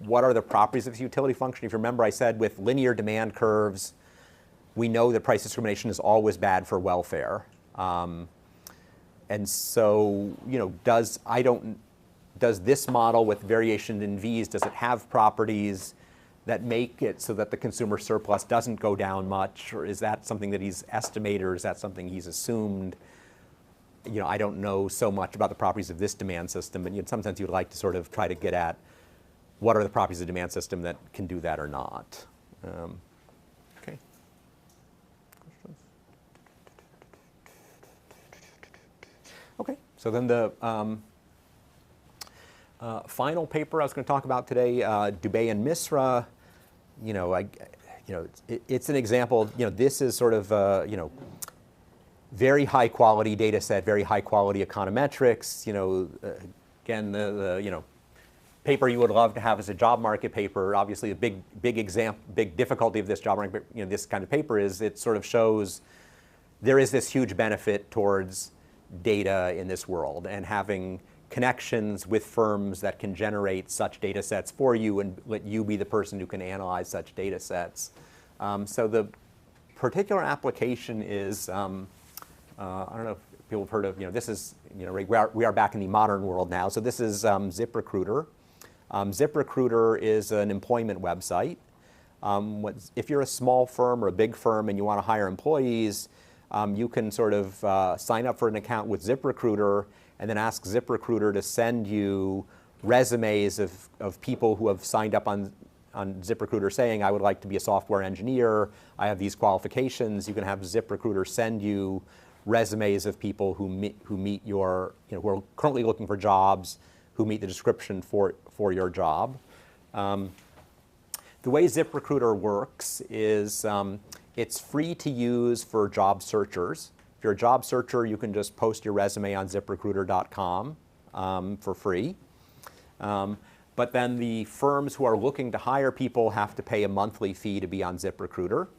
what are the properties of this utility function? If you remember, I said with linear demand curves, we know that price discrimination is always bad for welfare. And so, does this model with variation in V's, does it have properties that make it so that the consumer surplus doesn't go down much? Or is that something that he's estimated, or is that something he's assumed? I don't know so much about the properties of this demand system, but in some sense you'd like to sort of try to get at what are the properties of the demand system that can do that or not. Okay. Questions? Okay, so then the final paper I was going to talk about today, Dubey and Misra, it's an example. This is sort of very high quality data set, very high quality econometrics. Again, the paper you would love to have as a job market paper. Obviously, a big difficulty of this job market, this kind of paper is it sort of shows there is this huge benefit towards data in this world, and having connections with firms that can generate such data sets for you and let you be the person who can analyze such data sets. So the particular application is, I don't know if people have heard of, this is, we are back in the modern world now. So this is ZipRecruiter. ZipRecruiter is an employment website. If you're a small firm or a big firm and you want to hire employees, you can sort of sign up for an account with ZipRecruiter and then ask ZipRecruiter to send you resumes of people who have signed up on ZipRecruiter saying, I would like to be a software engineer, I have these qualifications. You can have ZipRecruiter send you resumes of people who meet your, who are currently looking for jobs, who meet the description for your job. The way ZipRecruiter works is it's free to use for job searchers. If you're a job searcher, you can just post your resume on ZipRecruiter.com for free. But then the firms who are looking to hire people have to pay a monthly fee to be on ZipRecruiter.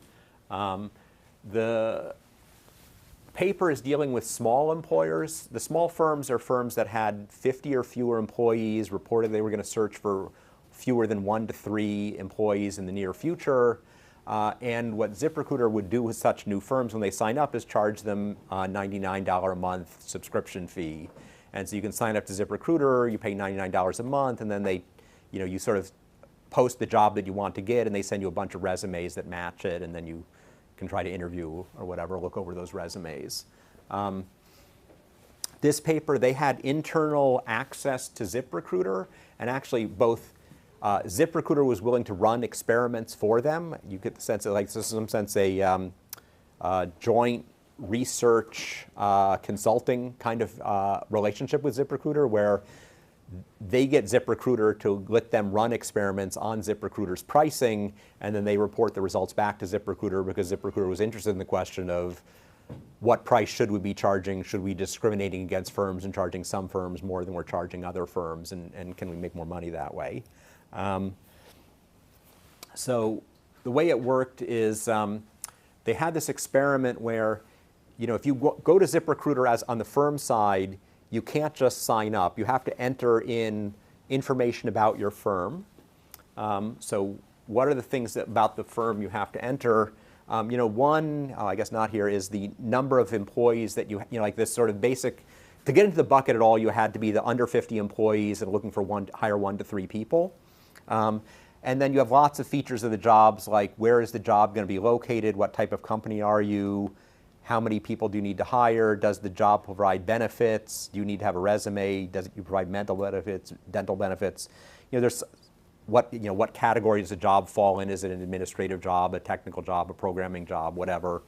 The paper is dealing with small employers. The small firms are firms that had 50 or fewer employees, reported they were going to search for fewer than 1 to 3 employees in the near future. And what ZipRecruiter would do with such new firms when they sign up is charge them a $99 a month subscription fee. And so you can sign up to ZipRecruiter, you pay $99 a month, and then they, you sort of post the job that you want to get, and they send you a bunch of resumes that match it, and then you can try to interview or whatever, look over those resumes. This paper, they had internal access to ZipRecruiter, and actually both ZipRecruiter was willing to run experiments for them. You get the sense of, like, this is in some sense a joint research consulting kind of relationship with ZipRecruiter, where they get ZipRecruiter to let them run experiments on ZipRecruiter's pricing, and then they report the results back to ZipRecruiter, because ZipRecruiter was interested in the question of what price should we be charging? Should we be discriminating against firms and charging some firms more than we're charging other firms, and can we make more money that way? So the way it worked is they had this experiment where, if you go to ZipRecruiter as on the firm side, you can't just sign up. You have to enter in information about your firm. So what are the things about the firm you have to enter? One, I guess not here, is the number of employees that like this sort of basic, to get into the bucket at all, you had to be the under 50 employees and looking for hire 1 to 3 people. And then you have lots of features of the jobs, like where is the job going to be located, what type of company are you, how many people do you need to hire, does the job provide benefits, do you need to have a resume, does it provide mental benefits, dental benefits? There's what category does the job fall in? Is it an administrative job, a technical job, a programming job, whatever?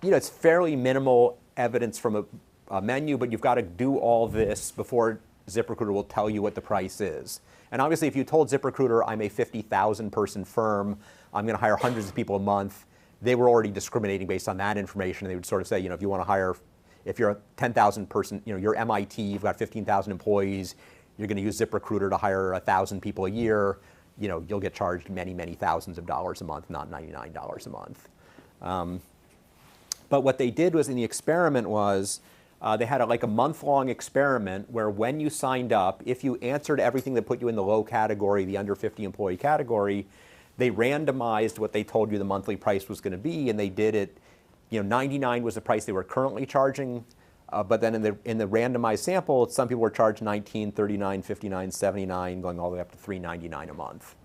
It's fairly minimal evidence from a menu, but you've got to do all this before ZipRecruiter will tell you what the price is. And obviously, if you told ZipRecruiter, I'm a 50,000 person firm, I'm going to hire hundreds of people a month, they were already discriminating based on that information. They would sort of say, if you want to hire, if you're a 10,000 person, you're MIT, you've got 15,000 employees, you're going to use ZipRecruiter to hire 1,000 people a year, you'll get charged many, many thousands of dollars a month, not $99 a month. But what they did was in the experiment was, they had a month-long experiment where when you signed up, if you answered everything that put you in the low category, the under 50 employee category, they randomized what they told you the monthly price was going to be, and they did it, 99 was the price they were currently charging, but then in the randomized sample, some people were charged 19, 39, 59, 79, going all the way up to $3.99 a month.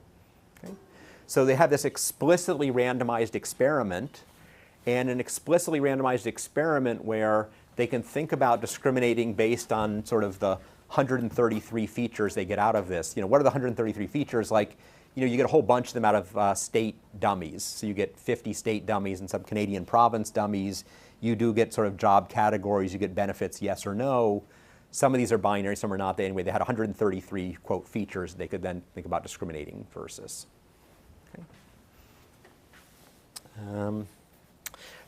So they have this explicitly randomized experiment, and an explicitly randomized experiment where they can think about discriminating based on sort of the 133 features they get out of this. What are the 133 features? Like, you get a whole bunch of them out of state dummies. So you get 50 state dummies and some Canadian province dummies. You do get sort of job categories. You get benefits, yes or no. Some of these are binary, some are not. Anyway, they had 133, quote, features they could then think about discriminating versus. Okay.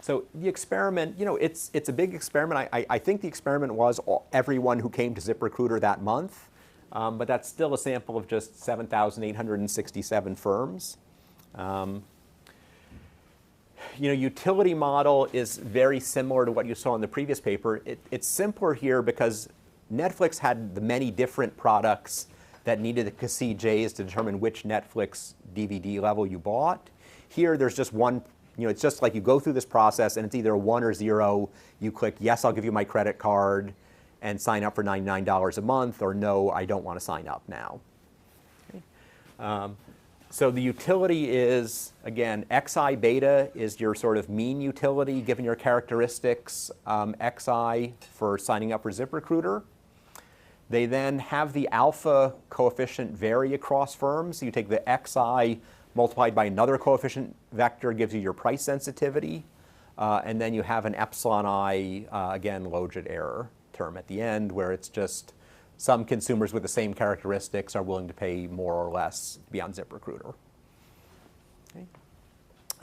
So the experiment, it's a big experiment. I think the experiment was everyone who came to ZipRecruiter that month, but that's still a sample of just 7,867 firms. Utility model is very similar to what you saw in the previous paper. It's simpler here because Netflix had the many different products that needed the CJs to determine which Netflix DVD level you bought. Here, there's just one. It's just like you go through this process, and it's either a 1 or 0. You click, yes, I'll give you my credit card and sign up for $99 a month, or no, I don't want to sign up now. Okay. So the utility is, again, xi beta is your sort of mean utility given your characteristics, xi for signing up for ZipRecruiter. They then have the alpha coefficient vary across firms. So you take the xi multiplied by another coefficient vector gives you your price sensitivity. And then you have an epsilon I, again, logit error term at the end, where it's just some consumers with the same characteristics are willing to pay more or less to be on ZipRecruiter.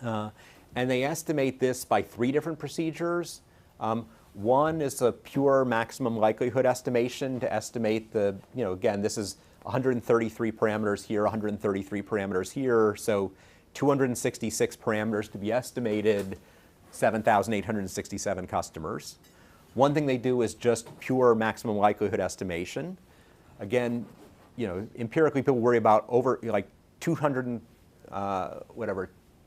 Okay. And they estimate this by 3 different procedures. One is a pure maximum likelihood estimation to estimate the, again, this is 133 parameters here, 133 parameters here, so 266 parameters to be estimated, 7,867 customers. One thing they do is just pure maximum likelihood estimation. Again, empirically people worry about over,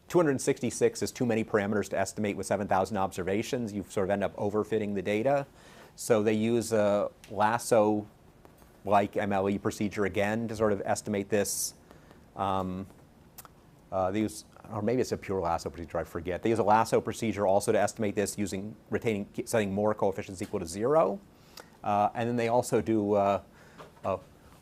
266 is too many parameters to estimate with 7,000 observations. You sort of end up overfitting the data. So they use a Lasso like MLE procedure again to sort of estimate this. Or maybe it's a pure Lasso procedure, I forget. They use a Lasso procedure also to estimate this using setting more coefficients equal to 0. And then they also do a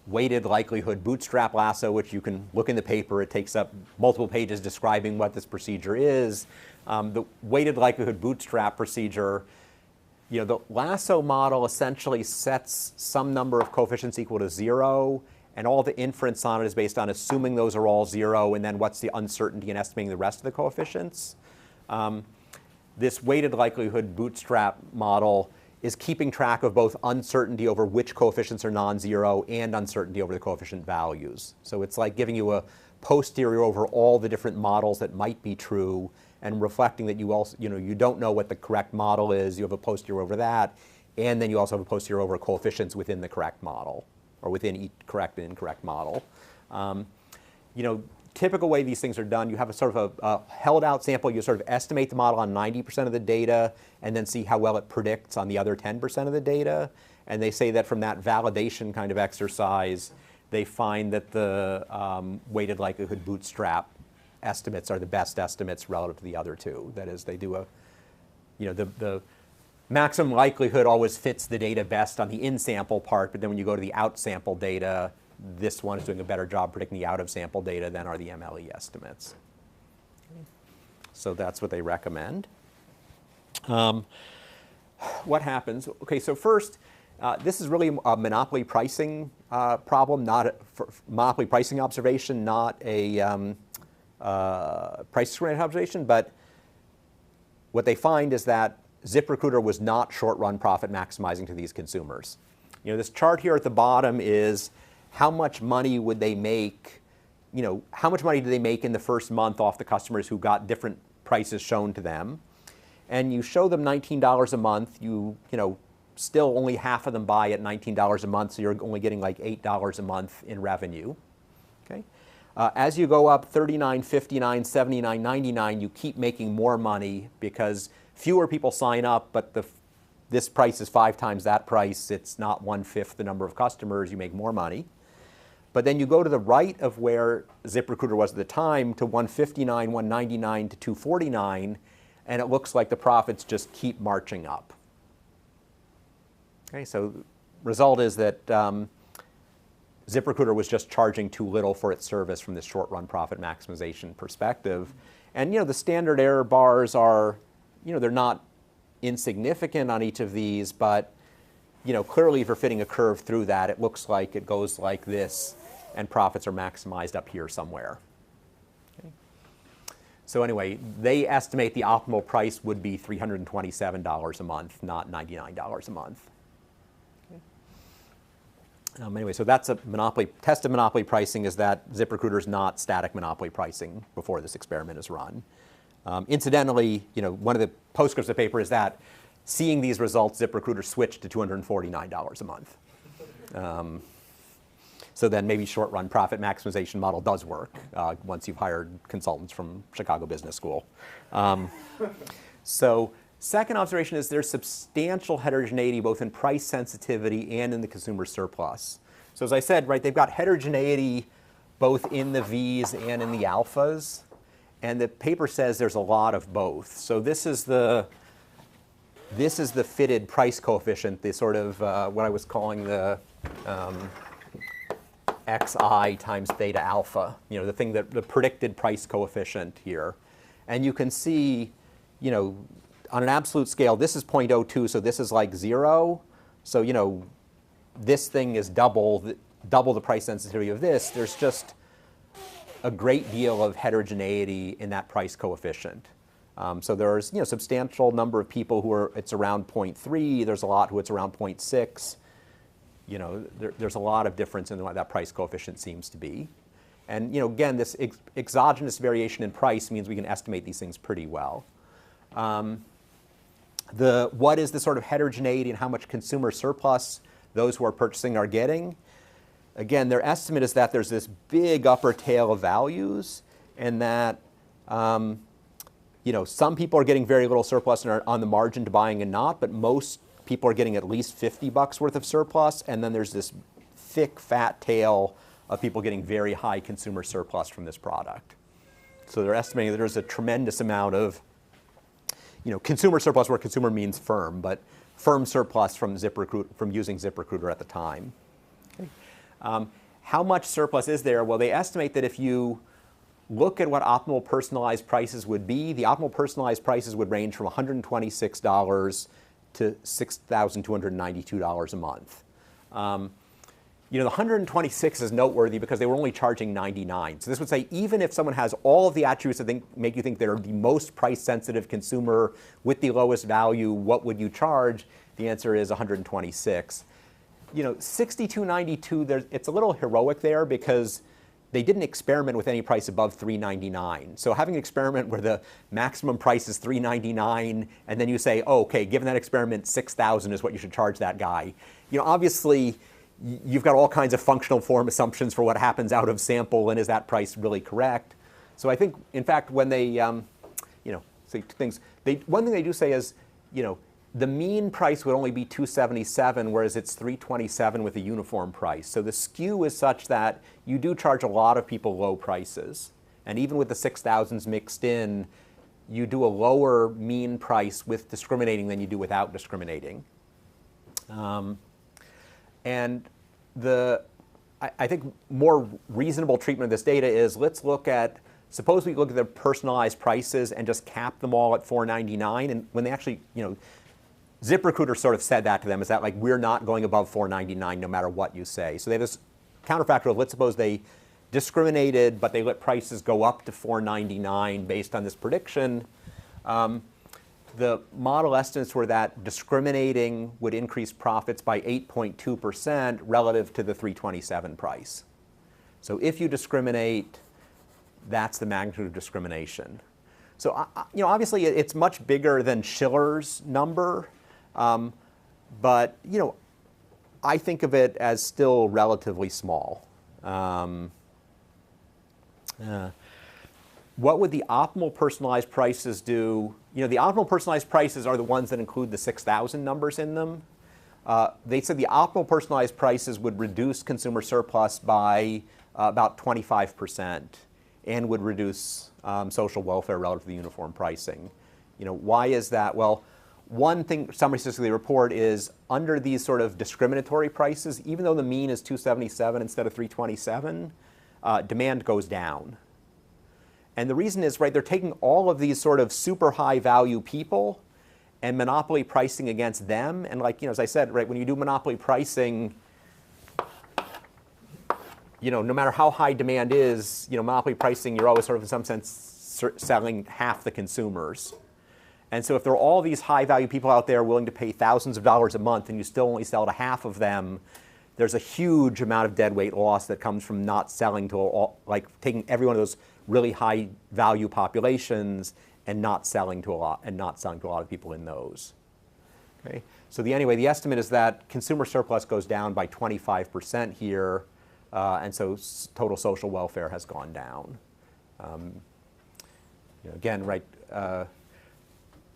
weighted likelihood bootstrap lasso, which you can look in the paper. It takes up multiple pages describing what this procedure is. The weighted likelihood bootstrap procedure, the lasso model essentially sets some number of coefficients equal to 0, and all the inference on it is based on assuming those are all 0, and then what's the uncertainty in estimating the rest of the coefficients. This weighted likelihood bootstrap model is keeping track of both uncertainty over which coefficients are non-zero and uncertainty over the coefficient values. So it's like giving you a posterior over all the different models that might be true and reflecting that you also, you don't know what the correct model is, you have a posterior over that, and then you also have a posterior over coefficients within the correct model, or within each correct and incorrect model. Typical way these things are done, you have a sort of a held out sample, you sort of estimate the model on 90% of the data and then see how well it predicts on the other 10% of the data. And they say that from that validation kind of exercise, they find that the weighted likelihood bootstrap estimates are the best estimates relative to the other two. That is, they do the maximum likelihood always fits the data best on the in-sample part, but then when you go to the out-sample data, this one is doing a better job predicting the out-of-sample data than are the MLE estimates. So that's what they recommend. What happens? Okay, so first, this is really a monopoly pricing problem, not monopoly pricing observation, not a price discrimination observation. But what they find is that ZipRecruiter was not short-run profit maximizing to these consumers. This chart here at the bottom is how much money would they make, how much money do they make in the first month off the customers who got different prices shown to them. And you show them $19 a month, still only half of them buy at $19 a month, so you're only getting like $8 a month in revenue. Okay? As you go up 39, 59, 79, 99, you keep making more money because fewer people sign up, but this price is 5 times that price. It's not 1/5 the number of customers. You make more money. But then you go to the right of where ZipRecruiter was at the time to 159, 199 to 249, and it looks like the profits just keep marching up. Okay, so result is that ZipRecruiter was just charging too little for its service from this short-run profit maximization perspective. And the standard error bars are, they're not insignificant on each of these, but clearly if you're fitting a curve through that, it looks like it goes like this, and profits are maximized up here somewhere. Okay. So anyway, they estimate the optimal price would be $327 a month, not $99 a month. Anyway, so that's a monopoly. Test of monopoly pricing is that ZipRecruiter is not static monopoly pricing before this experiment is run. Incidentally, one of the postscripts of the paper is that seeing these results, ZipRecruiter switched to $249 a month. So then maybe short-run profit maximization model does work once you've hired consultants from Chicago Business School. So second observation is there's substantial heterogeneity both in price sensitivity and in the consumer surplus. So as I said, right, they've got heterogeneity both in the V's and in the alphas. And the paper says there's a lot of both. So this is the fitted price coefficient, the sort of what I was calling the xi times theta alpha, the thing that the predicted price coefficient here. And you can see, on an absolute scale, this is 0.02, so this is like 0. So, this thing is double the price sensitivity of this. There's just a great deal of heterogeneity in that price coefficient. So there's substantial number of people who are, it's around 0.3. There's a lot who it's around 0.6. There's a lot of difference in what that price coefficient seems to be. And again, this exogenous variation in price means we can estimate these things pretty well. What is the sort of heterogeneity and how much consumer surplus those who are purchasing are getting? Again, their estimate is that there's this big upper tail of values, and that some people are getting very little surplus and are on the margin to buying and not, but most people are getting at least $50 worth of surplus, and then there's this thick, fat tail of people getting very high consumer surplus from this product. So they're estimating that there's a tremendous amount of consumer surplus, where consumer means firm, but firm surplus from using ZipRecruiter at the time. Okay. How much surplus is there? Well, they estimate that if you look at what optimal personalized prices would be, the optimal personalized prices would range from $126 to $6,292 a month. The 126 is noteworthy because they were only charging 99. So this would say even if someone has all of the attributes that make you think they're the most price-sensitive consumer with the lowest value, what would you charge? The answer is 126. 62.92, it's a little heroic there because they didn't experiment with any price above $3.99. So having an experiment where the maximum price is $3.99, and then you say, oh, okay, given that experiment, $6,000 is what you should charge that guy. Obviously, you've got all kinds of functional form assumptions for what happens out of sample, and is that price really correct? So I think, in fact, when they, say things, one thing they do say is, the mean price would only be $277, whereas it's $327 with a uniform price. So the skew is such that you do charge a lot of people low prices. And even with the 6,000s mixed in, you do a lower mean price with discriminating than you do without discriminating. And I think more reasonable treatment of this data is, let's look at, suppose we look at the personalized prices and just cap them all at $4.99. And when they actually, ZipRecruiter sort of said that to them, is that like, we're not going above $4.99 no matter what you say. So they have this counterfactual, let's suppose they discriminated, but they let prices go up to $4.99 based on this prediction. The model estimates were that discriminating would increase profits by 8.2% relative to the $327 price. So if you discriminate, that's the magnitude of discrimination. So obviously it's much bigger than Shiller's number, but I think of it as still relatively small. What would the optimal personalized prices do? The optimal personalized prices are the ones that include the 6,000 numbers in them. they said the optimal personalized prices would reduce consumer surplus by about 25% and would reduce social welfare relative to the uniform pricing. Why is that? Well, one thing summary statistically report is under these sort of discriminatory prices, even though the mean is 277 instead of 327, demand goes down. And the reason is, right, they're taking all of these sort of super high value people and monopoly pricing against them. And like, as I said, right, when you do monopoly pricing, no matter how high demand is, monopoly pricing, you're always sort of in some sense selling half the consumers. And so if there are all these high value people out there willing to pay thousands of dollars a month and you still only sell to half of them, there's a huge amount of deadweight loss that comes from not selling to like taking every one of those really high value populations and not selling to a lot of people in those. Okay. So anyway, the estimate is that consumer surplus goes down by 25% here, and so total social welfare has gone down. Again, right.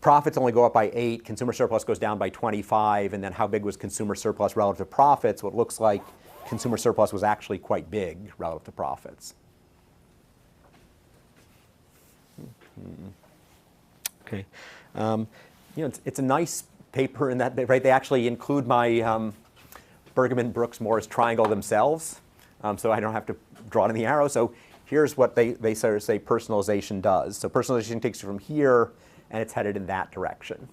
Profits only go up by 8, consumer surplus goes down by 25, and then how big was consumer surplus relative to profits? What looks like consumer surplus was actually quite big relative to profits. Okay, it's a nice paper in that, right? They actually include my Bergman, Brooks, Morris triangle themselves, so I don't have to draw it in the arrow. So here's what they sort of say personalization does. So personalization takes you from here, and it's headed in that direction.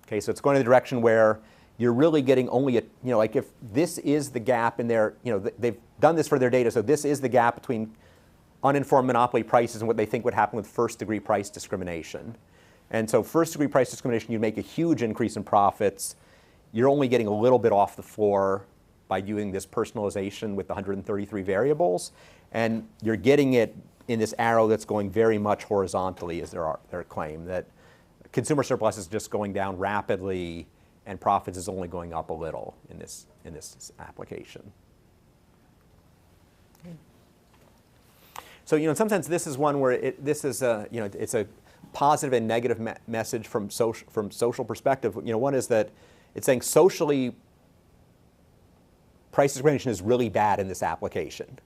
Okay, so it's going in the direction where you're really getting only like if this is the gap in their, they've done this for their data, so this is the gap between uninformed monopoly prices and what they think would happen with first-degree price discrimination. And so first-degree price discrimination, you make a huge increase in profits. You're only getting a little bit off the floor by doing this personalization with the 133 variables, and you're getting it in this arrow that's going very much horizontally, is their claim, that consumer surplus is just going down rapidly and profits is only going up a little in this application. So in some sense, this is one where this is it's a positive and negative message from social perspective. One is that it's saying socially, price discrimination is really bad in this application.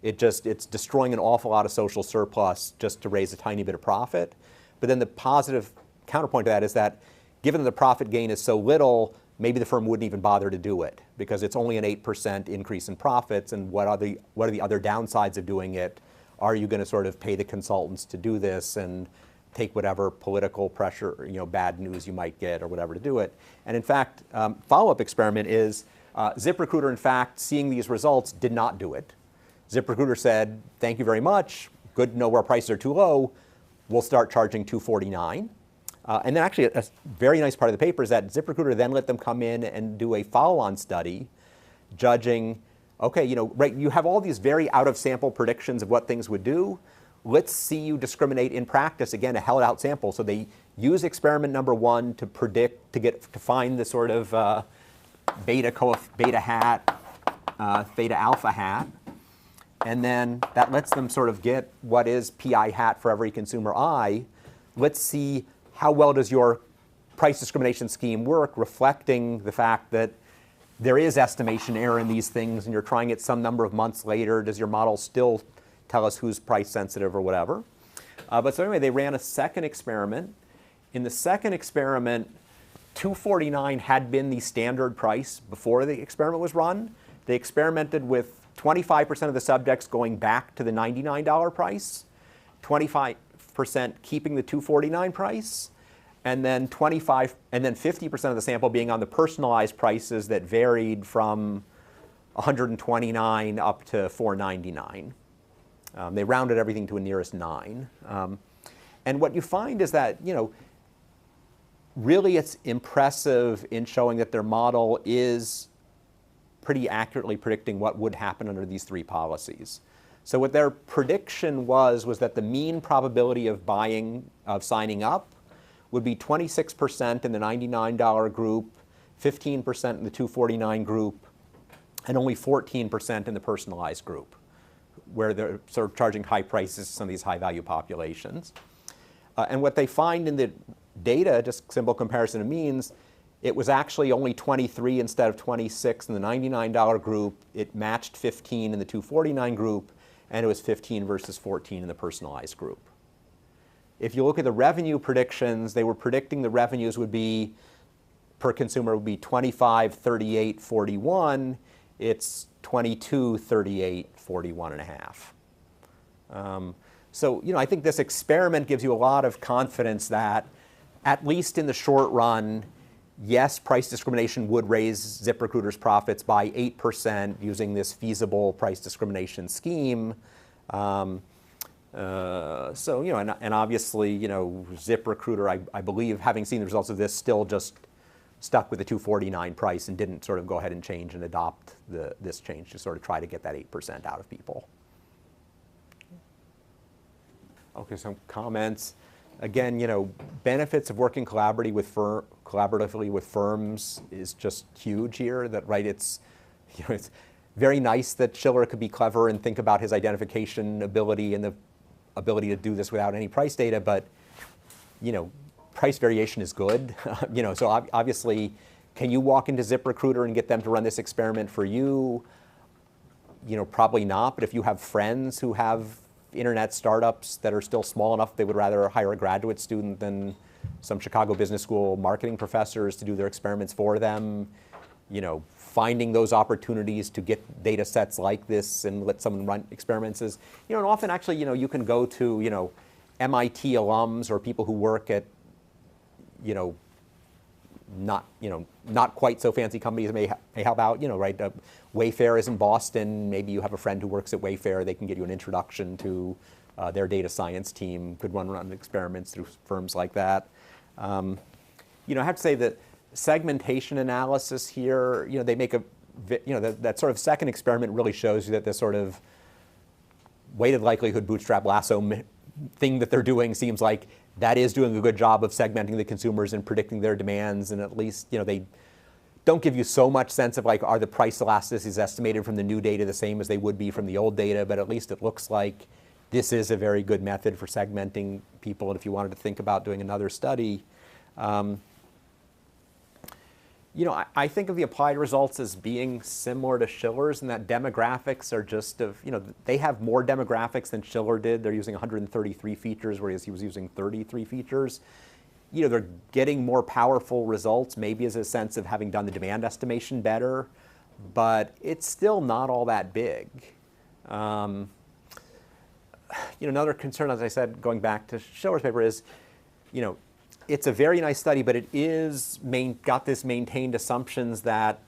It's destroying an awful lot of social surplus just to raise a tiny bit of profit. But then the positive counterpoint to that is that given the profit gain is so little, maybe the firm wouldn't even bother to do it because it's only an 8% increase in profits. And what are the other downsides of doing it? Are you going to sort of pay the consultants to do this and take whatever political pressure, bad news you might get or whatever to do it? And in fact, follow-up experiment is ZipRecruiter, in fact, seeing these results, did not do it. ZipRecruiter said, thank you very much. Good to know where prices are too low. We'll start charging $249. And then actually a very nice part of the paper is that ZipRecruiter then let them come in and do a follow-on study judging, okay, right, you have all these very out-of-sample predictions of what things would do. Let's see you discriminate in practice. Again, a held-out sample. So they use experiment number 1 to predict, to find the sort of beta hat, theta alpha hat. And then that lets them sort of get what is PI hat for every consumer I. Let's see how well does your price discrimination scheme work, reflecting the fact that there is estimation error in these things and you're trying it some number of months later. Does your model still tell us who's price sensitive or whatever? But so anyway, they ran a second experiment. In the second experiment, $249 had been the standard price before the experiment was run. They experimented with 25% of the subjects going back to the $99 price, 25% keeping the $249 price, and then 50% of the sample being on the personalized prices that varied from $129 up to $499. They rounded everything to a nearest 9. And what you find is that, really it's impressive in showing that their model is pretty accurately predicting what would happen under these 3 policies. So what their prediction was that the mean probability of signing up would be 26% in the $99 group, 15% in the $249 group, and only 14% in the personalized group, where they're sort of charging high prices to some of these high-value populations. And what they find in the data, just simple comparison of means, It was actually only 23 instead of 26 in the $99 group. It matched 15 in the $249 group, and it was 15 versus 14 in the personalized group. If you look at the revenue predictions, they were predicting the revenues would be, per consumer, would be 25, 38, 41. It's 22, 38, 41 and a half. So, I think this experiment gives you a lot of confidence that, at least in the short run, yes, price discrimination would raise ZipRecruiter's profits by 8% using this feasible price discrimination scheme. And obviously, ZipRecruiter, I believe, having seen the results of this, still just stuck with the $249 price and didn't sort of go ahead and change and adopt this change to sort of try to get that 8% out of people. Okay, some comments. Again, benefits of working collaboratively with firms is just huge here. That, right, it's very nice that Schiller could be clever and think about his identification ability and the ability to do this without any price data, but, price variation is good. So obviously, can you walk into ZipRecruiter and get them to run this experiment for you? Probably not, but if you have friends who have internet startups that are still small enough they would rather hire a graduate student than some Chicago Business School marketing professors to do their experiments for them, finding those opportunities to get data sets like this and let someone run experiments is, and often actually, you can go to, MIT alums or people who work at, not quite so fancy companies may help out, right? Wayfair is in Boston. Maybe you have a friend who works at Wayfair. They can get you an introduction to their data science team. Could run experiments through firms like that. I have to say that segmentation analysis here, they make that sort of second experiment really shows you that this sort of weighted likelihood bootstrap lasso thing that they're doing seems like that is doing a good job of segmenting the consumers and predicting their demands, and at least, they don't give you so much sense of like, are the price elasticities estimated from the new data the same as they would be from the old data, but at least it looks like this is a very good method for segmenting people, and if you wanted to think about doing another study. I think of the applied results as being similar to Schiller's, and that demographics are just they have more demographics than Schiller did. They're using 133 features, whereas he was using 33 features. They're getting more powerful results, maybe as a sense of having done the demand estimation better, but it's still not all that big. Another concern, as I said, going back to Schiller's paper is, it's a very nice study, but it is got this maintained assumptions that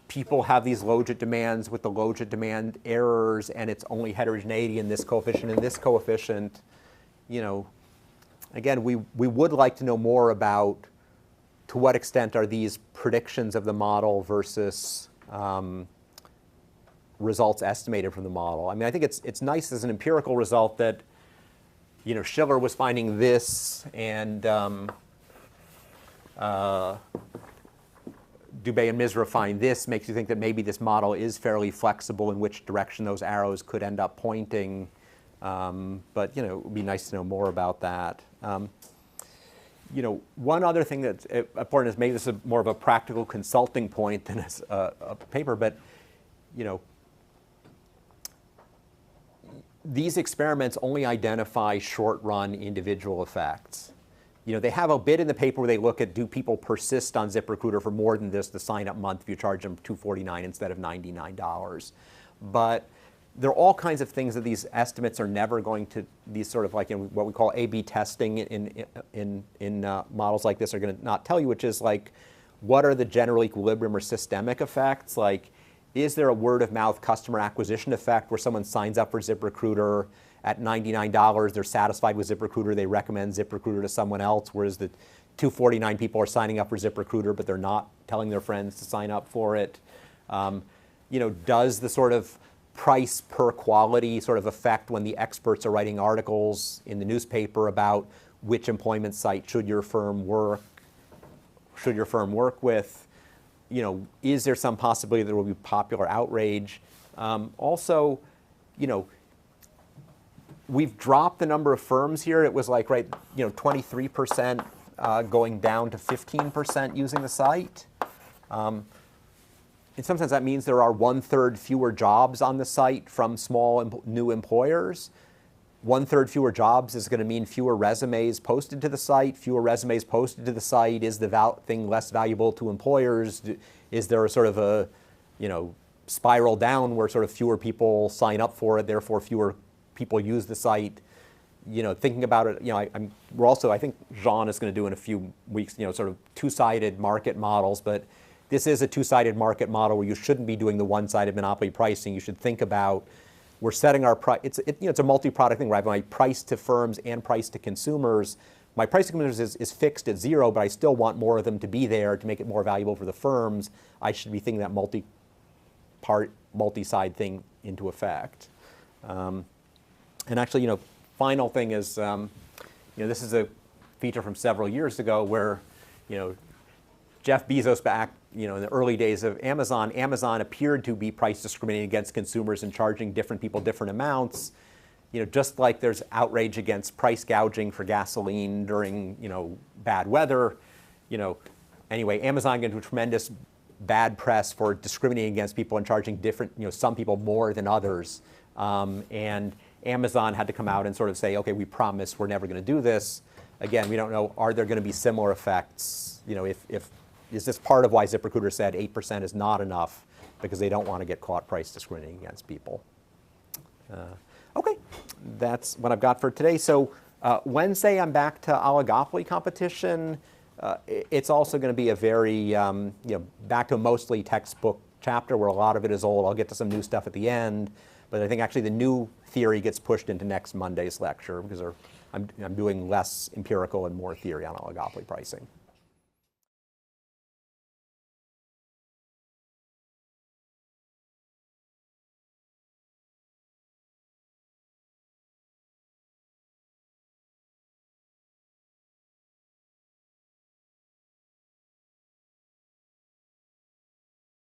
people have these logit demands with the logit demand errors, and it's only heterogeneity in this coefficient and this coefficient. Again, we would like to know more about to what extent are these predictions of the model versus results estimated from the model. I mean, I think it's nice as an empirical result that Schiller was finding this, and Dubé and Misra find this, makes you think that maybe this model is fairly flexible in which direction those arrows could end up pointing. But it would be nice to know more about that. One other thing that's important is maybe this is more of a practical consulting point than a paper, but these experiments only identify short-run individual effects. They have a bit in the paper where they look at, do people persist on ZipRecruiter for more than this, the sign-up month, if you charge them $249 instead of $99. But there are all kinds of things that these estimates are never going to, these sort of like what we call A/B testing in models like this are going to not tell you, which is like, what are the general equilibrium or systemic effects? Like, is there a word-of-mouth customer acquisition effect where someone signs up for ZipRecruiter at $99, they're satisfied with ZipRecruiter, they recommend ZipRecruiter to someone else, whereas the $249 people are signing up for ZipRecruiter, but they're not telling their friends to sign up for it? Does the sort of price per quality sort of effect when the experts are writing articles in the newspaper about which employment site should your firm work with? Is there some possibility there will be popular outrage? Also, we've dropped the number of firms here. It was like, 23% going down to 15% using the site. In some sense, that means there are 1/3 fewer jobs on the site from small new employers. 1/3 fewer jobs is going to mean fewer resumes posted to the site. Fewer resumes posted to the site. Is the thing less valuable to employers? Is there a sort of a, spiral down where sort of fewer people sign up for it, therefore fewer people use the site? Thinking about it, we're also, I think Jean is going to do in a few weeks, sort of two-sided market models, but this is a two-sided market model where you shouldn't be doing the one-sided monopoly pricing. You should think about, we're setting our price, it's a multi-product thing, right? My price to firms and price to consumers. My price to consumers is fixed at 0, but I still want more of them to be there to make it more valuable for the firms. I should be thinking that multi-side thing into effect. And actually, final thing is, this is a feature from several years ago where, Jeff Bezos back, in the early days of Amazon appeared to be price discriminating against consumers and charging different people different amounts. Just like there's outrage against price gouging for gasoline during, bad weather. Anyway, Amazon got into tremendous bad press for discriminating against people and charging different, some people more than others. And Amazon had to come out and sort of say, okay, we promise we're never going to do this. Again, we don't know, are there going to be similar effects? Is this part of why ZipRecruiter said 8% is not enough because they don't want to get caught price discriminating against people? Okay, that's what I've got for today. So Wednesday, I'm back to oligopoly competition. It's also going to be a very, back to a mostly textbook chapter where a lot of it is old. I'll get to some new stuff at the end. But I think actually the new theory gets pushed into next Monday's lecture because I'm doing less empirical and more theory on oligopoly pricing.